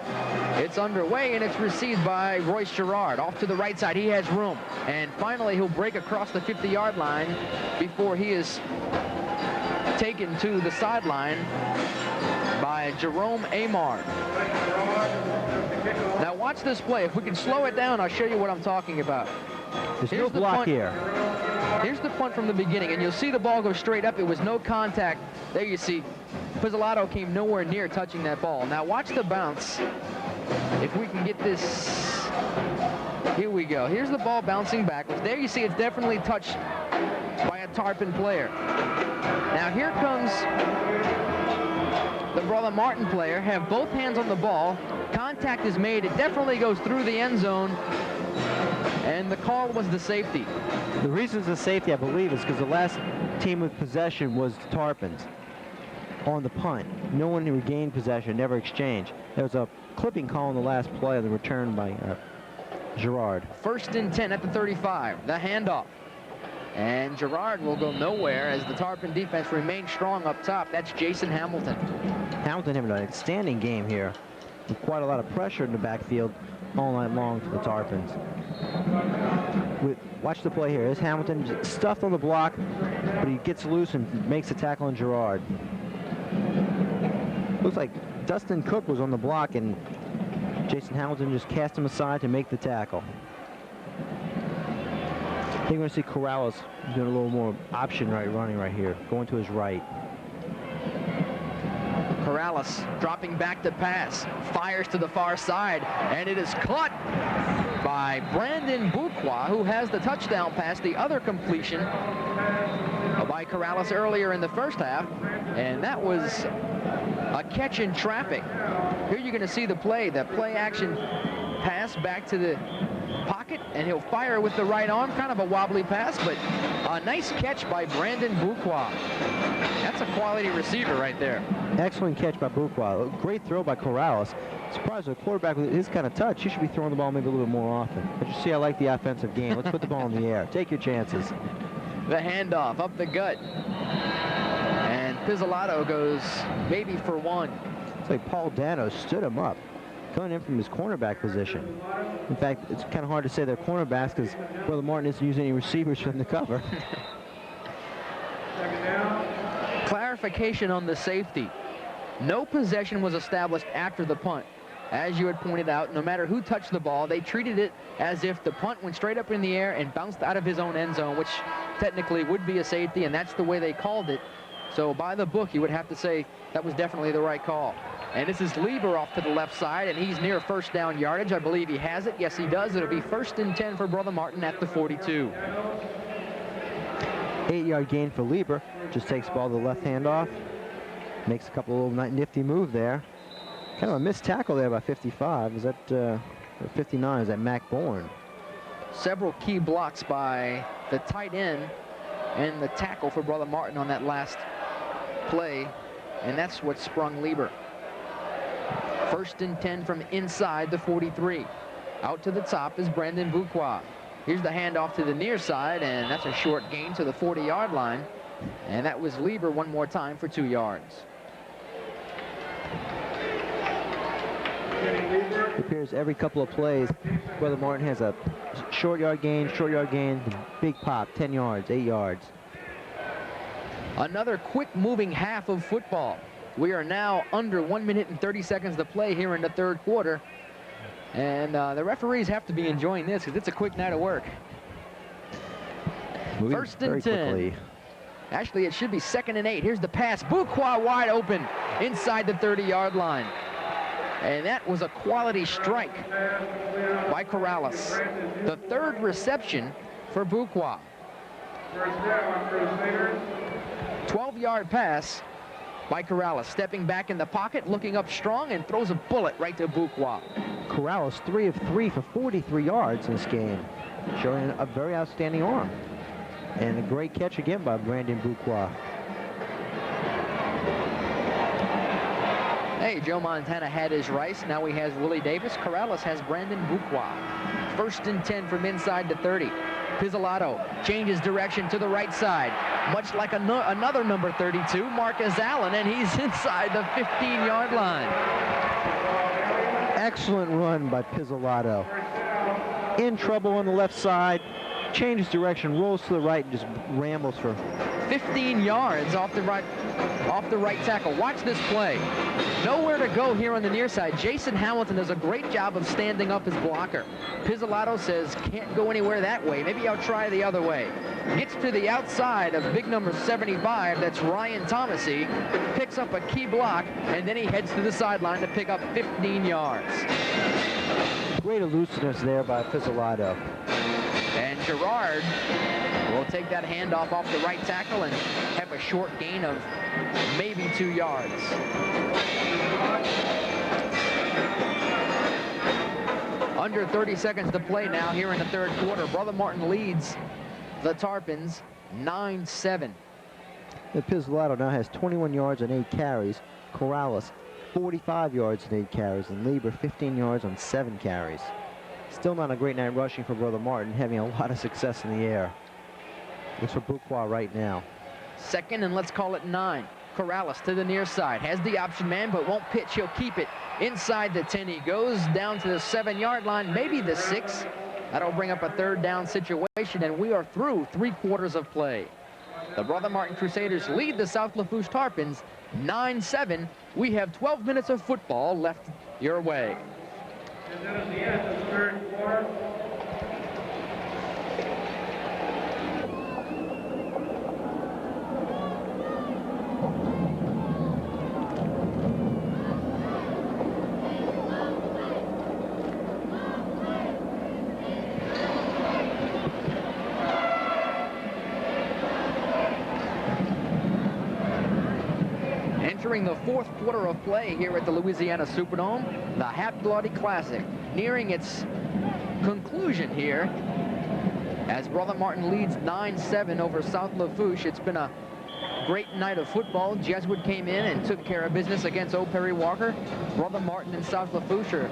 [SPEAKER 1] It's underway, and it's received by Royce Gerard. Off to the right side. He has room. And finally, he'll break across the 50-yard line before he is taken to the sideline by Jerome Amar. Now watch this play. If we can slow it down, I'll show you what I'm talking about.
[SPEAKER 2] There's no block here.
[SPEAKER 1] Here's the punt from the beginning, and you'll see the ball go straight up. It was no contact. There you see Pizzolatto came nowhere near touching that ball. Now watch the bounce. If we can get this. Here we go. Here's the ball bouncing backwards. There you see it's definitely touched by a Tarpon player. Now here comes the Brother Martin player. Have both hands on the ball. Contact is made. It definitely goes through the end zone. And the call was the safety.
[SPEAKER 2] The reason it's a safety, I believe, is because the last team with possession was the Tarpons. on the punt. No one regained possession, never exchanged. There was a clipping call on the last play of the return by Gerard.
[SPEAKER 1] 1st and 10 at the 35. The handoff. And Gerard will go nowhere as the Tarpon defense remains strong up top. That's Jason Hamilton.
[SPEAKER 2] Hamilton having an outstanding game here with quite a lot of pressure in the backfield all night long for the Tarpons. Watch the play here. Here's Hamilton stuffed on the block, but he gets loose and makes a tackle on Gerard. Looks like Dustin Cook was on the block, and Jason Hamilton just cast him aside to make the tackle. I think we're going to see Corrales doing a little more option running right here, going to his right.
[SPEAKER 1] Corrales dropping back to pass, fires to the far side, and it is caught by Brandon Buqua, who has the touchdown pass, the other completion by Corrales earlier in the first half, and that was a catch in traffic. Here you're going to see the play action pass back to the pocket, and he'll fire with the right arm. Kind of a wobbly pass, but a nice catch by Brandon Buqua. That's a quality receiver right there.
[SPEAKER 2] Excellent catch by Buqua. Great throw by Corrales. Surprised with a quarterback with his kind of touch. He should be throwing the ball maybe a little bit more often. But you see, I like the offensive game. Let's put the ball in the air. Take your chances.
[SPEAKER 1] The handoff up the gut. And Pizzolato goes maybe for one.
[SPEAKER 2] It's like Paul Dano stood him up, coming in from his cornerback position. In fact, it's kind of hard to say they're cornerbacks because Brother Martin isn't using any receivers from the cover.
[SPEAKER 1] Clarification on the safety. No possession was established after the punt. As you had pointed out, no matter who touched the ball, they treated it as if the punt went straight up in the air and bounced out of his own end zone, which technically would be a safety, and that's the way they called it. So by the book, you would have to say that was definitely the right call. And this is Lieber off to the left side, and he's near first down yardage. I believe he has it. Yes, he does. It'll be 1st and 10 for Brother Martin at the 42.
[SPEAKER 2] 8-yard gain for Lieber. Just takes the ball to the left handoff. Makes a couple of little nifty move there. Kind of a missed tackle there by 55. Is that 59? Is that Mac Bourne?
[SPEAKER 1] Several key blocks by the tight end and the tackle for Brother Martin on that last play, and that's what sprung Lieber. 1st and 10 from inside the 43. Out to the top is Brandon Buqua. Here's the handoff to the near side, and that's a short gain to the 40-yard line. And that was Lieber one more time for 2 yards.
[SPEAKER 2] It appears every couple of plays, Brother Martin has a short yard gain, big pop, 10 yards, 8 yards.
[SPEAKER 1] Another quick moving half of football. We are now under 1 minute and 30 seconds to play here in the 3rd quarter. And the referees have to be enjoying this because it's a quick night of work.
[SPEAKER 2] Moving
[SPEAKER 1] 1st and 10.
[SPEAKER 2] quickly.
[SPEAKER 1] Actually, it should be 2nd and 8. Here's the pass. Buqua wide open inside the 30-yard line. And that was a quality strike by Corrales. The 3rd reception for Buqua. 12-yard pass by Corrales. Stepping back in the pocket, looking up strong, and throws a bullet right to Buqua.
[SPEAKER 2] Corrales 3 of 3 for 43 yards in this game, showing a very outstanding arm. And a great catch again by Brandon Buqua.
[SPEAKER 1] Hey, Joe Montana had his Rice. Now he has Willie Davis. Corrales has Brandon Buqua. 1st and 10 from inside the 30. Pizzolato changes direction to the right side, much like another number 32, Marcus Allen, and he's inside the 15-yard line.
[SPEAKER 2] Excellent run by Pizzolato. In trouble on the left side, changes direction, rolls to the right, and just rambles for
[SPEAKER 1] 15 yards off the right tackle. Watch this play. Nowhere to go here on the near side. Jason Hamilton does a great job of standing up his blocker. Pizzolato says, can't go anywhere that way. Maybe I'll try the other way. Gets to the outside of big number 75. That's Ryan Thomasy. Picks up a key block, and then he heads to the sideline to pick up 15 yards.
[SPEAKER 2] Great elusiveness there by Pizzolato.
[SPEAKER 1] And Gerard will take that handoff off the right tackle and have a short gain of maybe 2 yards. Under 30 seconds to play now here in the 3rd quarter. Brother Martin leads the Tarpons 9-7.
[SPEAKER 2] Pizzolato now has 21 yards and 8 carries. Corrales, 45 yards and 8 carries. And Lieber, 15 yards on 7 carries. Still not a great night rushing for Brother Martin, having a lot of success in the air. Looks for Boucroix right now.
[SPEAKER 1] 2nd and let's call it 9. Corrales to the near side, has the option man, but won't pitch. He'll keep it inside the 10. He goes down to the 7-yard line, maybe the 6. That'll bring up a 3rd down situation, and we are through 3 quarters of play. The Brother Martin Crusaders lead the South Lafourche Tarpons 9-7. We have 12 minutes of football left your way.
[SPEAKER 6] And that is the end of the 3rd quarter.
[SPEAKER 1] Entering the 4th quarter of play here at the Louisiana Superdome, the Half-Bloody Classic nearing its conclusion here as Brother Martin leads 9-7 over South Lafourche. It's been a great night of football. Jesuit came in and took care of business against O. Perry Walker. Brother Martin and South Lafourche are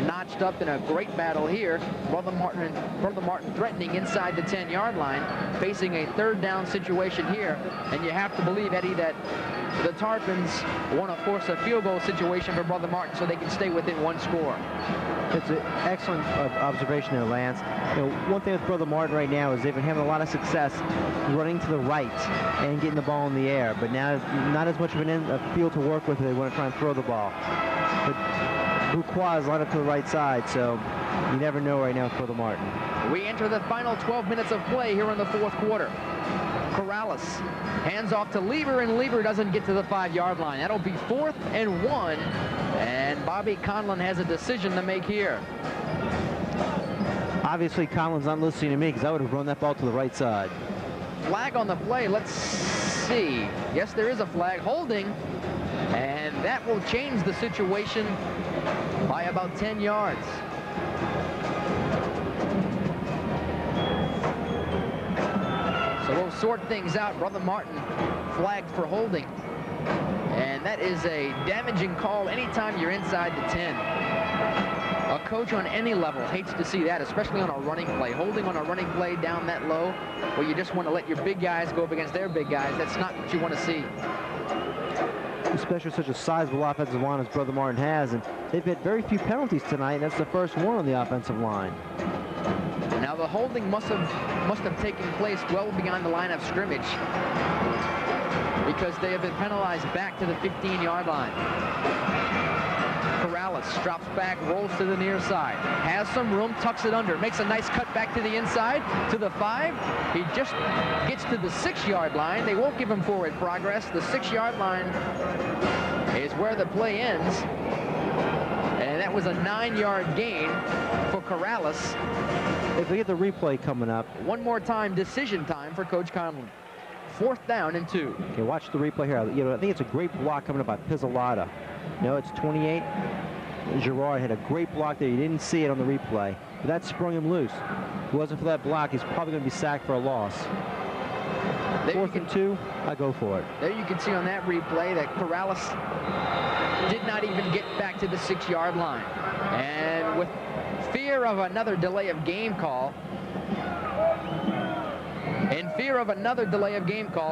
[SPEAKER 1] notched up in a great battle here. Brother Martin threatening inside the 10-yard line, facing a 3rd down situation here. And you have to believe, Eddie, that the Tarpons want to force a field goal situation for Brother Martin so they can stay within 1 score.
[SPEAKER 2] It's an excellent observation there, Lance. You know, one thing with Brother Martin right now is they've been having a lot of success running to the right and getting the ball in the air, but now not as much of a field to work with. They want to try and throw the ball. But Boucroix is lined up to the right side, so you never know right now with Brother Martin.
[SPEAKER 1] We enter the final 12 minutes of play here in the 4th quarter. Corrales hands off to Lieber, and Lieber doesn't get to the 5-yard line. That'll be 4th and 1, and Bobby Conlon has a decision to make here.
[SPEAKER 2] Obviously, Conlon's not listening to me because I would have run that ball to the right side.
[SPEAKER 1] Flag on the play. Let's see. Yes, there is a flag. Holding, and that will change the situation by about 10 yards. So we'll sort things out. Brother Martin flagged for holding. And that is a damaging call anytime you're inside the 10. A coach on any level hates to see that, especially on a running play. Holding on a running play down that low, where you just want to let your big guys go up against their big guys. That's not what you want to see.
[SPEAKER 2] Especially such a sizable offensive line as Brother Martin has, and they've had very few penalties tonight, and that's the first one on the offensive line.
[SPEAKER 1] Now the holding must have taken place well beyond the line of scrimmage, because they have been penalized back to the 15-yard line. Corrales drops back, rolls to the near side, has some room, tucks it under, makes a nice cut back to the inside, to the 5. He just gets to the 6-yard line. They won't give him forward progress. The 6-yard line is where the play ends. And that was a 9-yard gain for Corrales.
[SPEAKER 2] If we get the replay coming up.
[SPEAKER 1] One more time, decision time for Coach Conlon. 4th down and 2.
[SPEAKER 2] Okay, watch the replay here. You know, I think it's a great block coming up by Pizzolato. No, it's 28. Girard had a great block there. You didn't see it on the replay, but that sprung him loose. If it wasn't for that block, he's probably going to be sacked for a loss. 4th and 2, I go for it.
[SPEAKER 1] There you can see on that replay that Corrales did not even get back to the 6-yard line. And with fear of another delay of game call,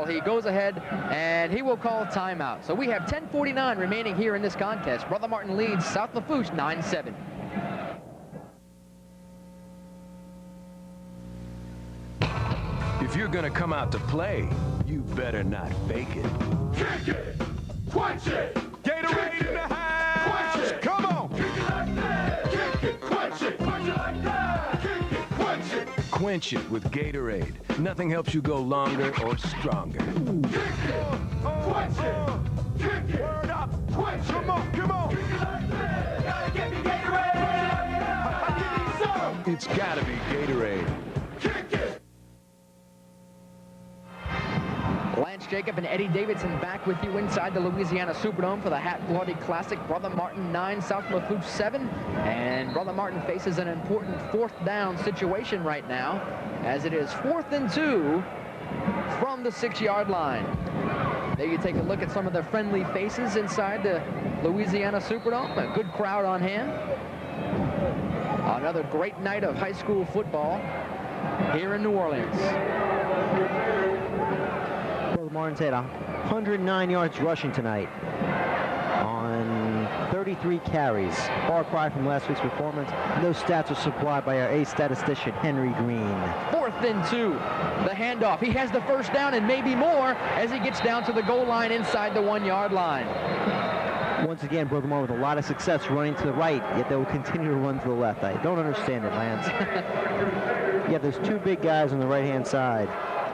[SPEAKER 1] he goes ahead and he will call timeout. So we have 10:49 remaining here in this contest. Brother Martin leads South Lafourche 9-7.
[SPEAKER 3] If you're gonna come out to play, you better not fake it.
[SPEAKER 4] Kick it! Quench it!
[SPEAKER 3] Gatorade in the house! Come on!
[SPEAKER 4] Kick it like that! Kick it! Quench it! Quench it like that! Kick it! Quench it!
[SPEAKER 3] Quench it with Gatorade. Nothing helps you go longer or stronger.
[SPEAKER 4] Kick it! Quench it! Kick it!
[SPEAKER 3] Word up!
[SPEAKER 4] Quench it!
[SPEAKER 3] Come on, come on!
[SPEAKER 4] Kick it like that! Gotta get me Gatorade! Give me some!
[SPEAKER 3] It's gotta be Gatorade.
[SPEAKER 4] Kick it!
[SPEAKER 1] Lance Jacob and Eddie Davidson back with you inside the Louisiana Superdome for the Half-Bloody Classic. Brother Martin 9, South Lafourche 7. And Brother Martin faces an important 4th down situation right now, as it is 4th and 2 from the 6-yard line. There you take a look at some of the friendly faces inside the Louisiana Superdome. A good crowd on hand. Another great night of high school football here in New Orleans.
[SPEAKER 2] Brother Martin's had 109 yards rushing tonight on 33 carries. Far cry from last week's performance. Those stats are supplied by our ace statistician, Henry Green.
[SPEAKER 1] 4th and 2. The handoff. He has the first down and maybe more as he gets down to the goal line inside the 1-yard line.
[SPEAKER 2] Once again, Brother Martin with a lot of success running to the right, yet they will continue to run to the left. I don't understand it, Lance. Yeah, there's two big guys on the right-hand side,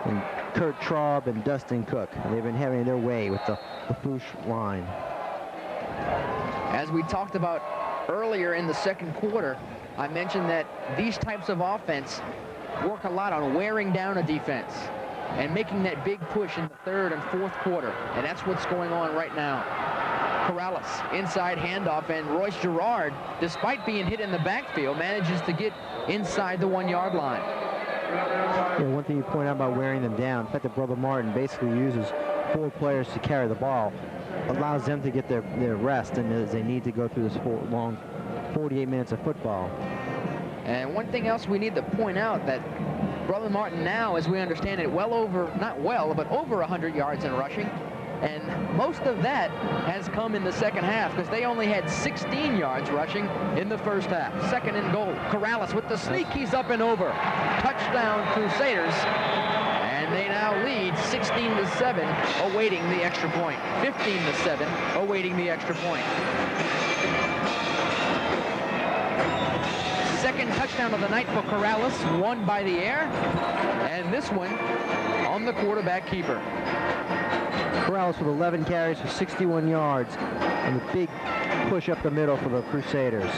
[SPEAKER 2] and Kurt Traub and Dustin Cook. And they've been having their way with the Lafourche line.
[SPEAKER 1] As we talked about earlier in the second quarter, I mentioned that these types of offense work a lot on wearing down a defense and making that big push in the third and fourth quarter. And that's what's going on right now. Corrales, inside handoff, and Royce Girard, despite being hit in the backfield, manages to get inside the 1-yard line.
[SPEAKER 2] Yeah, one thing you point out about wearing them down, the fact that Brother Martin basically uses 4 players to carry the ball, allows them to get their rest, and as they need to go through this long 48 minutes of football.
[SPEAKER 1] And one thing else we need to point out, that Brother Martin now, as we understand it, well over, not well, but over 100 yards in rushing. And most of that has come in the second half because they only had 16 yards rushing in the first half. 2nd and goal. Corrales with the sneak. He's up and over. Touchdown Crusaders. And they now lead 16-7, awaiting the extra point. 15-7, awaiting the extra point. Second touchdown of the night for Corrales, won by the air. And this one on the quarterback keeper.
[SPEAKER 2] Corrales with 11 carries for 61 yards, and a big push up the middle for the Crusaders.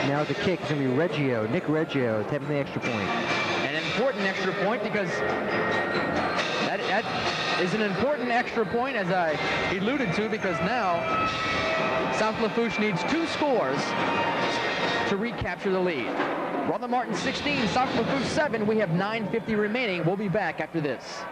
[SPEAKER 2] Now the kick is going to be Reggio, Nick Reggio, attempting the extra point.
[SPEAKER 1] An important extra point because that is an important extra point, as I alluded to, because now South Lafourche needs 2 scores to recapture the lead. Brother Martin 16, South Lafourche 7. We have 9:50 remaining. We'll be back after this.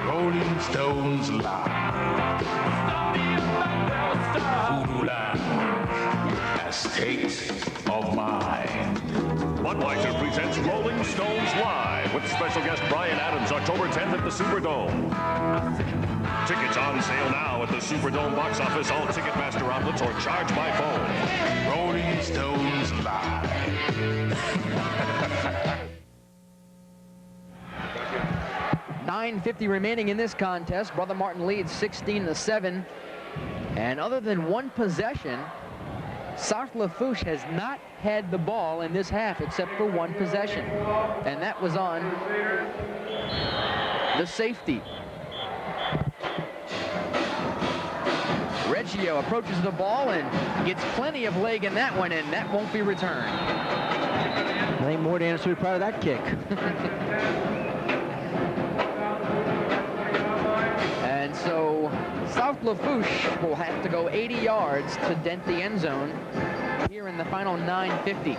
[SPEAKER 7] Rolling Stones live. Voodoo Lounge. A state of mind.
[SPEAKER 5] Budweiser presents Rolling Stones Live with special guest Bryan Adams, October 10th at the Superdome. Tickets on sale now at the Superdome box office, all Ticketmaster outlets, or charge by phone.
[SPEAKER 7] Rolling Stones live.
[SPEAKER 1] 9:50 remaining in this contest. Brother Martin leads 16-7. And other than one possession, South Lafourche has not had the ball in this half except for one possession. And that was on the safety. Reggio approaches the ball and gets plenty of leg in that one, and that won't be returned.
[SPEAKER 2] I think Mordan should be proud of that kick.
[SPEAKER 1] And so South Lafourche will have to go 80 yards to dent the end zone here in the final 9:50.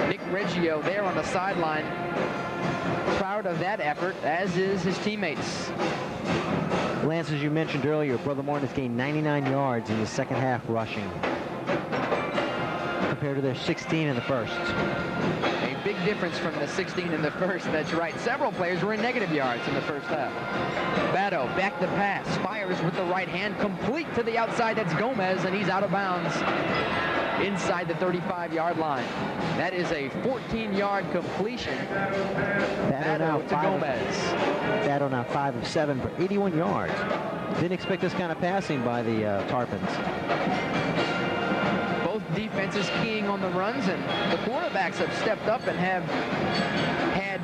[SPEAKER 1] Nick Reggio there on the sideline, proud of that effort, as is his teammates.
[SPEAKER 2] Lance, as you mentioned earlier, Brother Martin has gained 99 yards in the second half rushing, compared to their 16 in the first.
[SPEAKER 1] A big difference from the 16 in the first, that's right. Several players were in negative yards in the first half. Batto back to pass, fires with the right hand, complete to the outside. That's Gomez, and he's out of bounds inside the 35-yard line. That is a 14-yard completion. Batto to Gomez.
[SPEAKER 2] Batto now 5 of 7 for 81 yards. Didn't expect this kind of passing by the Tarpons.
[SPEAKER 1] Both defenses keying on the runs, and the quarterbacks have stepped up and have had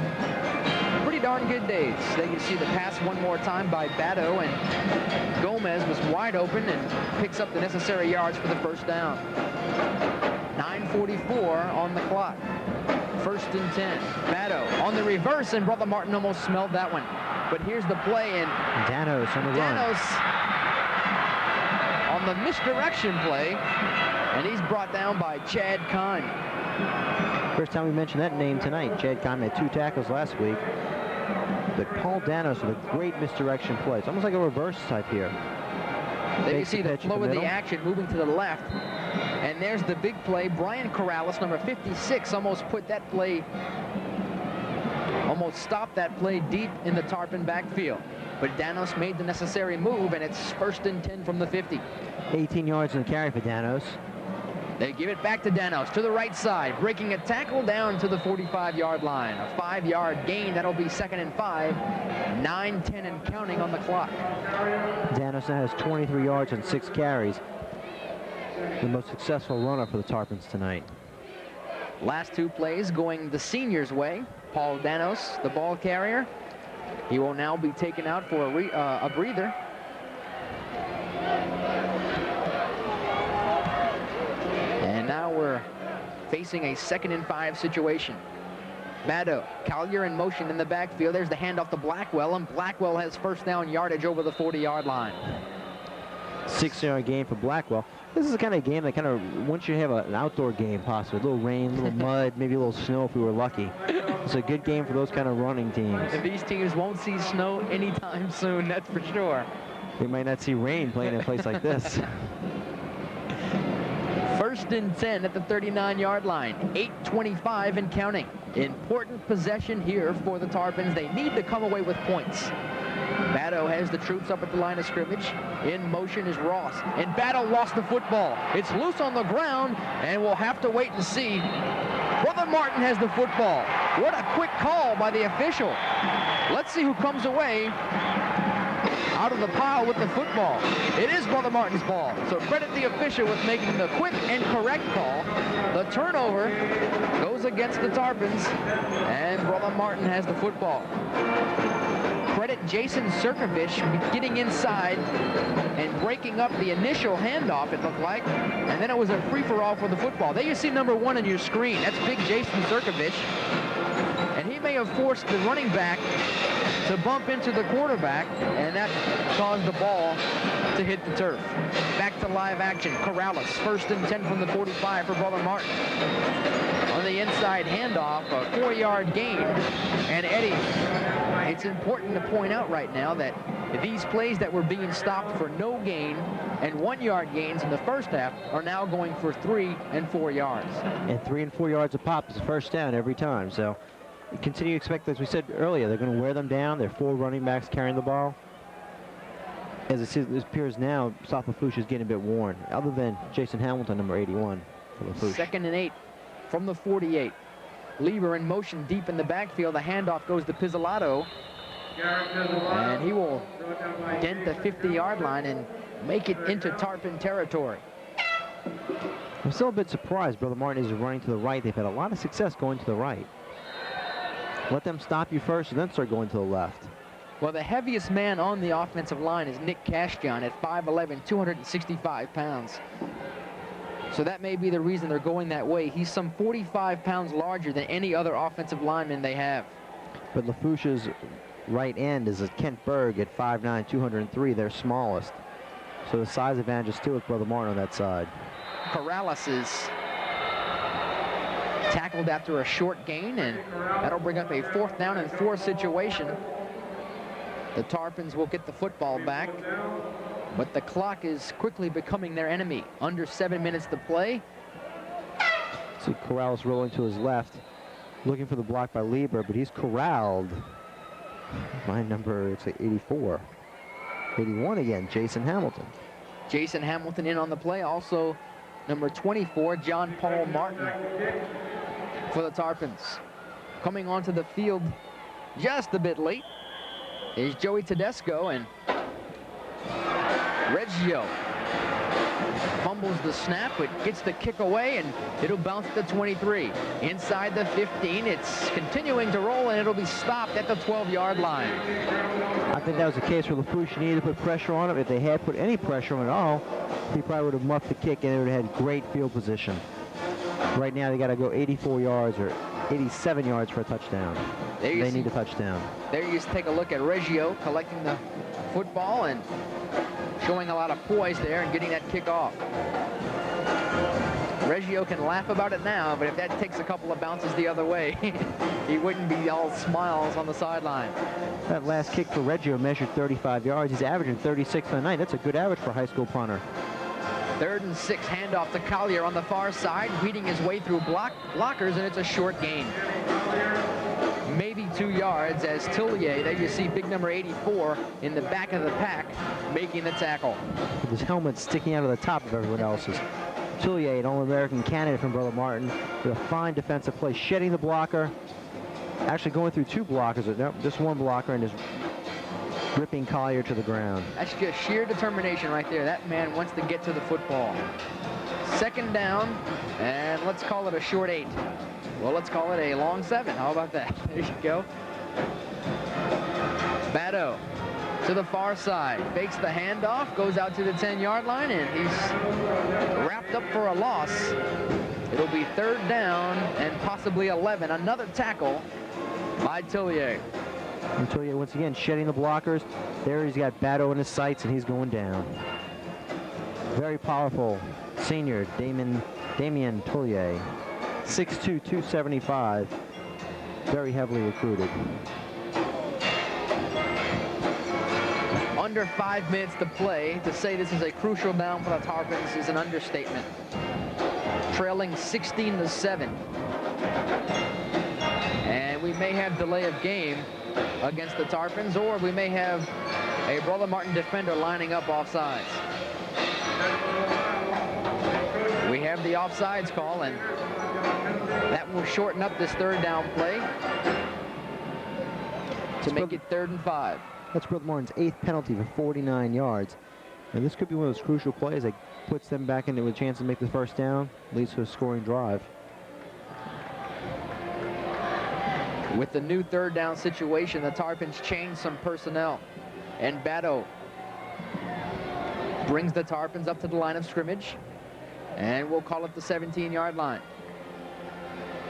[SPEAKER 1] pretty darn good days. They can see the pass one more time by Batto, and Gomez was wide open and picks up the necessary yards for the first down. 9:44 on the clock. 1st and 10. Batto on the reverse, and Brother Martin almost smelled that one. But here's the play, and
[SPEAKER 2] Danos on the run.
[SPEAKER 1] Danos on the misdirection play And he's brought down by Chad Kahn.
[SPEAKER 2] First time we mentioned that name tonight. Chad Kahn had 2 tackles last week. But Paul Danos with a great misdirection play. It's almost like a reverse type here.
[SPEAKER 1] There you see the flow of the action moving to the left. And there's the big play. Brian Corrales, number 56, almost put that play, almost stopped that play deep in the Tarpon backfield. But Danos made the necessary move, and it's 1st and 10 from the 50.
[SPEAKER 2] 18 yards in the carry for Danos.
[SPEAKER 1] They give it back to Danos to the right side, breaking a tackle down to the 45-yard line. A 5-yard gain. That'll be 2nd and 5. 9-10 and counting on the clock.
[SPEAKER 2] Danos now has 23 yards and 6 carries. The most successful runner for the Tarpons tonight.
[SPEAKER 1] Last 2 plays going the seniors' way. Paul Danos, the ball carrier. He will now be taken out for a breather. And now we're facing a 2nd and 5 situation. Maddow, Collier in motion in the backfield. There's the handoff to Blackwell, and Blackwell has 1st down yardage over the 40-yard line.
[SPEAKER 2] 6-yard gain for Blackwell. This is the kind of game that kind of, once you have an outdoor game possibly, a little rain, a little mud, maybe a little snow if we were lucky. It's a good game for those kind of running teams.
[SPEAKER 1] And these teams won't see snow anytime soon, that's for sure.
[SPEAKER 2] They might not see rain playing in a place like this.
[SPEAKER 1] 1st and 10 at the 39-yard line. 8:25 and counting. Important possession here for the Tarpons. They need to come away with points. Batto has the troops up at the line of scrimmage. In motion is Ross. And Batto lost the football. It's loose on the ground, and we'll have to wait and see. Brother Martin has the football. What a quick call by the official. Let's see who comes away out of the pile with the football. It is Brother Martin's ball. So credit the official with making the quick and correct call. The turnover goes against the Tarpons, and Brother Martin has the football. Credit Jason Sirkovich getting inside and breaking up the initial handoff, it looked like. And then it was a free-for-all for the football. There you see number 1 on your screen. That's big Jason Sirkovich. And he may have forced the running back to bump into the quarterback, and that caused the ball to hit the turf. Back to live action. Corrales, 1st and 10 from the 45 for Brother Martin. On the inside handoff, a 4-yard gain. And Eddie, it's important to point out right now that these plays that were being stopped for no gain and 1-yard gains in the first half are now going for 3 and 4 yards.
[SPEAKER 2] And 3 and 4 yards a pop is a 1st down every time. So continue to expect, as we said earlier, they're going to wear them down. They're 4 running backs carrying the ball. As it appears now, South Lafourche is getting a bit worn, other than Jason Hamilton, number 81 for Lafourche.
[SPEAKER 1] 2nd and 8 from the 48. Lieber in motion deep in the backfield. The handoff goes to Pizzolato, and he will dent the 50-yard line and make it into Tarpon territory.
[SPEAKER 2] I'm still a bit surprised Brother Martin is running to the right. They've had a lot of success going to the right. Let them stop you first and then start going to the left.
[SPEAKER 1] Well, the heaviest man on the offensive line is Nick Cashjohn at 5'11", 265 pounds. So that may be the reason they're going that way. He's some 45 pounds larger than any other offensive lineman they have.
[SPEAKER 2] But Lafourche's right end is Kent Berg at 5'9", 203, their smallest. So the size advantage is still with Brother Martin on that side.
[SPEAKER 1] Corrales is tackled after a short gain, and that'll bring up a 4th down and 4 situation. The Tarpons will get the football back, but the clock is quickly becoming their enemy. Under 7 minutes to play.
[SPEAKER 2] See Corrales rolling to his left, looking for the block by Lieber, but he's corralled by number, it's like 84. 81 again, Jason Hamilton.
[SPEAKER 1] Jason Hamilton in on the play. Also, number 24, John Paul Martin for the Tarpons. Coming onto the field just a bit late is Joey Tedesco, and Reggio fumbles the snap, but gets the kick away, and it'll bounce to 23. Inside the 15, it's continuing to roll, and it'll be stopped at the 12-yard line.
[SPEAKER 2] I think that was the case where Lafourche needed to put pressure on him. If they had put any pressure on him at all, he probably would have muffed the kick, and they would have had great field position. Right now, they got to go 84 yards or 87 yards for a touchdown. They need a touchdown.
[SPEAKER 1] There you just take a look at Reggio collecting the football and showing a lot of poise there and getting that kick off. Reggio can laugh about it now, but if that takes a couple of bounces the other way, he wouldn't be all smiles on the sideline.
[SPEAKER 2] That last kick for Reggio measured 35 yards. He's averaging 36 on the night. That's a good average for a high school punter.
[SPEAKER 1] 3rd and 6, handoff to Collier on the far side, weeding his way through blockers, and it's a short gain. Maybe 2 yards as Tillier, there you see big number 84 in the back of the pack, making the tackle.
[SPEAKER 2] With his helmet sticking out of the top of everyone else's. Tillier, an All-American candidate from Brother Martin, with a fine defensive play, shedding the blocker, actually going through 2 blockers, no, just 1 blocker, and just ripping Collier to the ground.
[SPEAKER 1] That's just sheer determination right there. That man wants to get to the football. 2nd down, and let's call it a short 8. Well, let's call it a long 7. How about that? There you go. Batto to the far side, fakes the handoff, goes out to the 10-yard line, and he's wrapped up for a loss. It'll be 3rd down and possibly 11. Another tackle by Tillier.
[SPEAKER 2] And Tillier once again shedding the blockers. There he's got Batto in his sights, and he's going down. Very powerful senior Damien Tillier. 6'2", 275. Very heavily recruited.
[SPEAKER 1] Under 5 minutes to play. To say this is a crucial down for the Tarpons is an understatement. Trailing 16-7. And we may have delay of game against the Tarpons, or we may have a Brother Martin defender lining up offsides. We have the offsides call, and that will shorten up this 3rd down play to make it 3rd and 5.
[SPEAKER 2] That's Brother Martin's 8th penalty for 49 yards. And this could be one of those crucial plays that puts them back into a chance to make the 1st down, leads to a scoring drive.
[SPEAKER 1] With the new 3rd down situation, the Tarpons change some personnel. And Batto brings the Tarpons up to the line of scrimmage. And we'll call it the 17-yard line.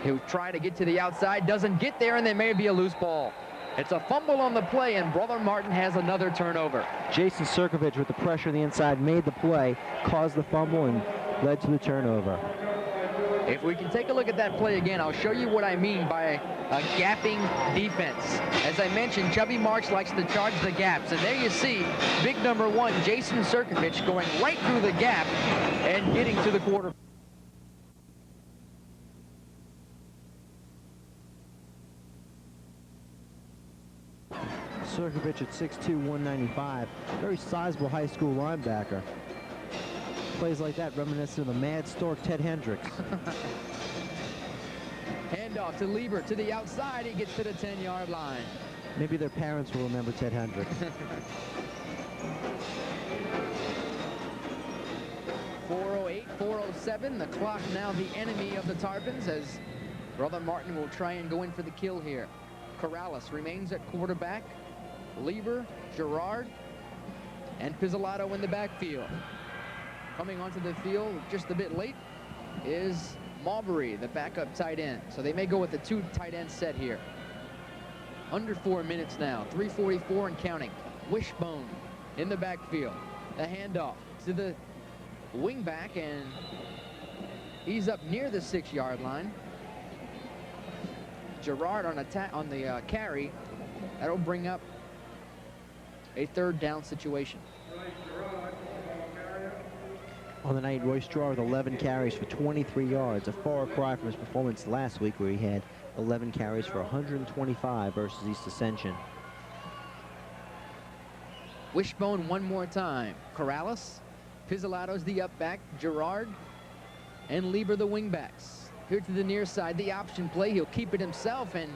[SPEAKER 1] He'll try to get to the outside, doesn't get there, and there may be a loose ball. It's a fumble on the play, and Brother Martin has another turnover.
[SPEAKER 2] Jason Sirkovich with the pressure on the inside made the play, caused the fumble, and led to the turnover.
[SPEAKER 1] If we can take a look at that play again, I'll show you what I mean by a gapping defense. As I mentioned, Chubby Marks likes to charge the gaps, and there you see big number 1, Jason Sirkovich, going right through the gap and getting to the quarter.
[SPEAKER 2] Sirkovich at 6'2", 195. Very sizable high school linebacker. Plays like that reminiscent of the mad stork Ted Hendricks.
[SPEAKER 1] Handoff to Lieber to the outside. He gets to the 10-yard line.
[SPEAKER 2] Maybe their parents will remember Ted Hendricks.
[SPEAKER 1] 4:08, 4:07. The clock now the enemy of the Tarpons, as Brother Martin will try and go in for the kill here. Corrales remains at quarterback. Lieber, Gerard, and Pizzolato in the backfield. Coming onto the field just a bit late is Marbury, the backup tight end. So they may go with the 2 tight end set here. Under 4 minutes now, 3:44 and counting. Wishbone in the backfield. The handoff to the wingback, and he's up near the 6-yard line. Gerard on the carry. That'll bring up a 3rd down situation.
[SPEAKER 2] On the night, Royce Straw with 11 carries for 23 yards, a far cry from his performance last week where he had 11 carries for 125 versus East Ascension.
[SPEAKER 1] Wishbone one more time. Corrales, Pizzolato's the up back, Gerard, and Lieber the wingbacks. Here to the near side, the option play. He'll keep it himself, and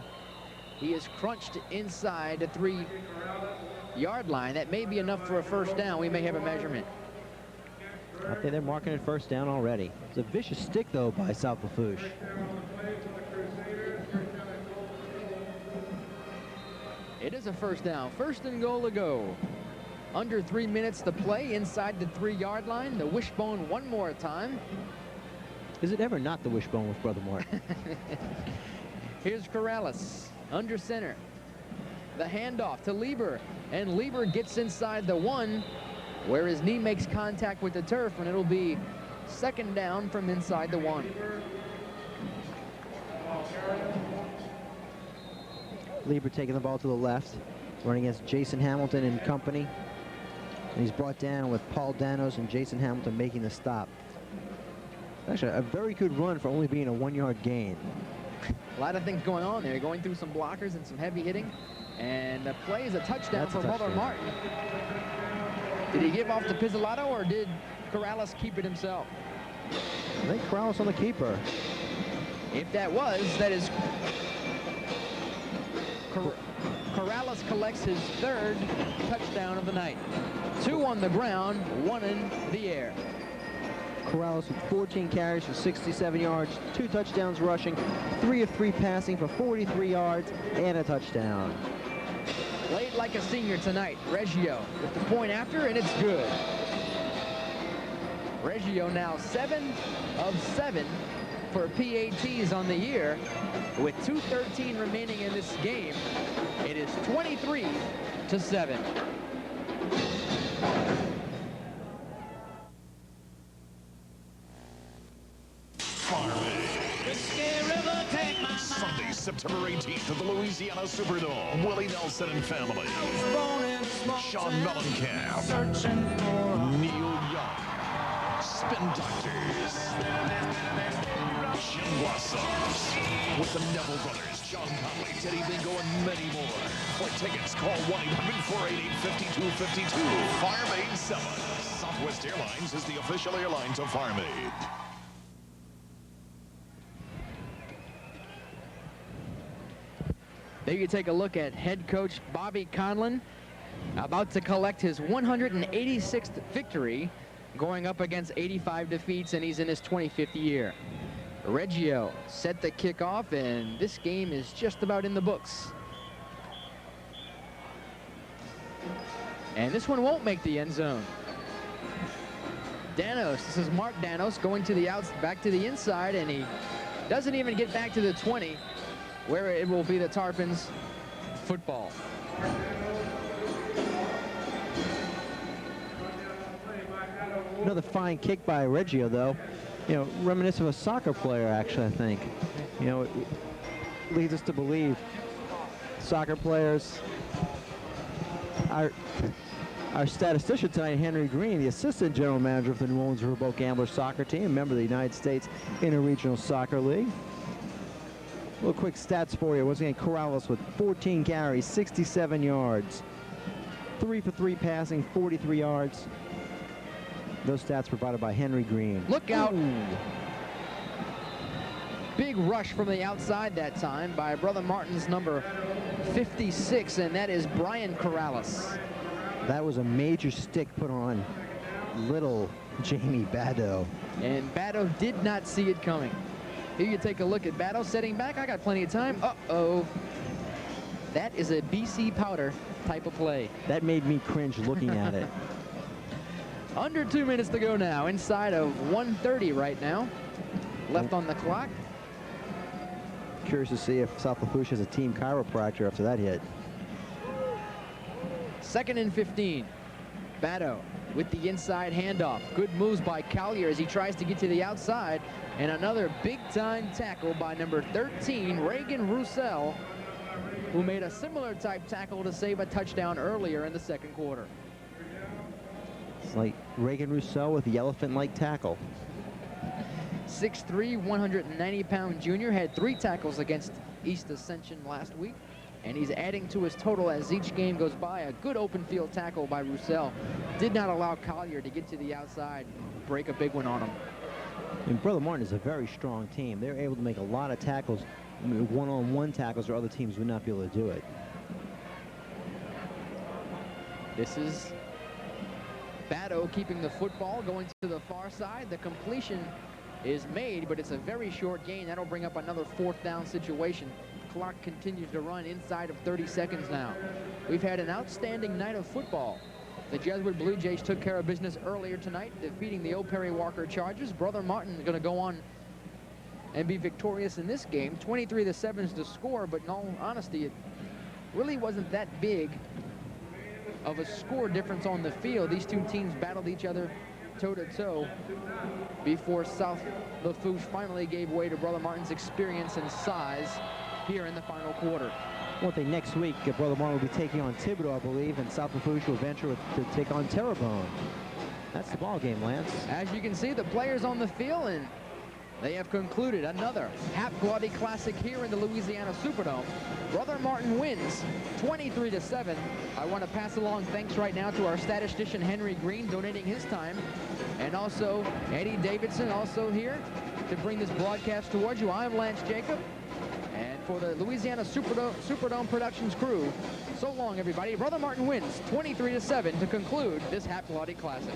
[SPEAKER 1] he is crunched inside the 3-yard line. That may be enough for a 1st down. We may have a measurement.
[SPEAKER 2] I think they're marking it 1st down already. It's a vicious stick, though, by South Lafourche.
[SPEAKER 1] It is a 1st down. 1st and goal to go. Under 3 minutes to play inside the 3-yard line. The wishbone one more time.
[SPEAKER 2] Is it ever not the wishbone with Brother Martin?
[SPEAKER 1] Here's Corrales under center. The handoff to Lieber, and Lieber gets inside the 1 where his knee makes contact with the turf, and it'll be Second down from inside the 1.
[SPEAKER 2] Lieber taking the ball to the left, running against Jason Hamilton and company. And he's brought down with Paul Danos and Jason Hamilton making the stop. Actually, a very good run for only being a 1-yard gain.
[SPEAKER 1] A lot of things going on there, going through some blockers and some heavy hitting. And the play is a touchdown for Brother Martin. Did he give off to Pizzolato, or did Corrales keep it himself?
[SPEAKER 2] I think Corrales on the keeper.
[SPEAKER 1] If that was, that is... Corrales collects his 3rd touchdown of the night. 2 on the ground, 1 in the air.
[SPEAKER 2] Corrales with 14 carries for 67 yards, 2 touchdowns rushing, 3 of 3 passing for 43 yards, and a touchdown.
[SPEAKER 1] Played like a senior tonight. Reggio with the point after, and it's good. Reggio now 7 of 7 for PATs on the year. With 2:13 remaining in this game, it is 23-7.
[SPEAKER 5] Sunday, September 18th at the Louisiana Superdome. Willie Nelson and family. Sean Mellencamp. Neil Young. Spin Doctors. Jim Blossoms. With the Neville Brothers, John Conley, Teddy Bingo, and many more. For tickets, call 1-800-488-5252. Farm Aid 7. Southwest Airlines is the official airline to Farm Aid.
[SPEAKER 1] There you take a look at head coach Bobby Conlon, about to collect his 186th victory, going up against 85 defeats, and he's in his 25th year. Reggio set the kickoff, and this game is just about in the books. And this one won't make the end zone. Danos, this is Mark Danos going to the back to the inside, and he doesn't even get back to the 20. Where it will be the Tarpons football.
[SPEAKER 2] Another fine kick by Reggio, though. You know, reminiscent of a soccer player, actually, I think. You know, it leads us to believe soccer players. Our statistician tonight, Henry Green, the assistant general manager of the New Orleans Riverboat Gamblers soccer team, member of the United States Interregional Soccer League. A little quick stats for you. Once again, Corrales with 14 carries, 67 yards. 3 for 3 passing, 43 yards. Those stats provided by Henry Green.
[SPEAKER 1] Look out.
[SPEAKER 2] Ooh.
[SPEAKER 1] Big rush from the outside that time by Brother Martin's number 56, and that is Brian Corrales.
[SPEAKER 2] That was a major stick put on little Jamie Bado.
[SPEAKER 1] And Bado did not see it coming. Here you take a look at Bado setting back. I got plenty of time. Uh-oh. That is a BC Powder type of play.
[SPEAKER 2] That made me cringe looking at it.
[SPEAKER 1] Under 2 minutes to go now. Inside of 1:30 right now. Left on the clock.
[SPEAKER 2] Curious to see if South Lafourche has a team chiropractor after that hit.
[SPEAKER 1] 2nd and 15. Bado with the inside handoff. Good moves by Collier as he tries to get to the outside. And another big-time tackle by number 13, Reagan Roussel, who made a similar type tackle to save a touchdown earlier in the 2nd quarter.
[SPEAKER 2] It's like Reagan Roussel with the elephant-like tackle.
[SPEAKER 1] 6'3", 190-pound junior, had 3 tackles against East Ascension last week. And he's adding to his total as each game goes by. A good open field tackle by Roussel. Did not allow Collier to get to the outside, break a big one on him.
[SPEAKER 2] And Brother Martin is a very strong team. They're able to make a lot of tackles, one-on-one tackles, or other teams would not be able to do it.
[SPEAKER 1] This is Bado keeping the football, going to the far side. The completion is made, but it's a very short gain. That'll bring up another 4th down situation. Clock continues to run inside of 30 seconds now. We've had an outstanding night of football. The Jesuit Blue Jays took care of business earlier tonight, defeating the O. Perry Walker Chargers. Brother Martin is going to go on and be victorious in this game. 23-7 is the score, but in all honesty, it really wasn't that big of a score difference on the field. These two teams battled each other toe-to-toe before South Lafourche finally gave way to Brother Martin's experience and size here in the final quarter.
[SPEAKER 2] One thing, next week, Brother Martin will be taking on Thibodeau, I believe, and South Lafourche will venture to take on Terrebonne. That's the ball game, Lance.
[SPEAKER 1] As you can see, the players on the field, and they have concluded another Half-Bloody Classic here in the Louisiana Superdome. Brother Martin wins 23-7. I want to pass along thanks right now to our statistician Henry Green donating his time, and also Eddie Davidson also here to bring this broadcast towards you. I'm Lance Jacob, and for the Louisiana Superdome Productions crew, so long everybody. Brother Martin wins 23-7 to conclude this Half-Bloody Classic.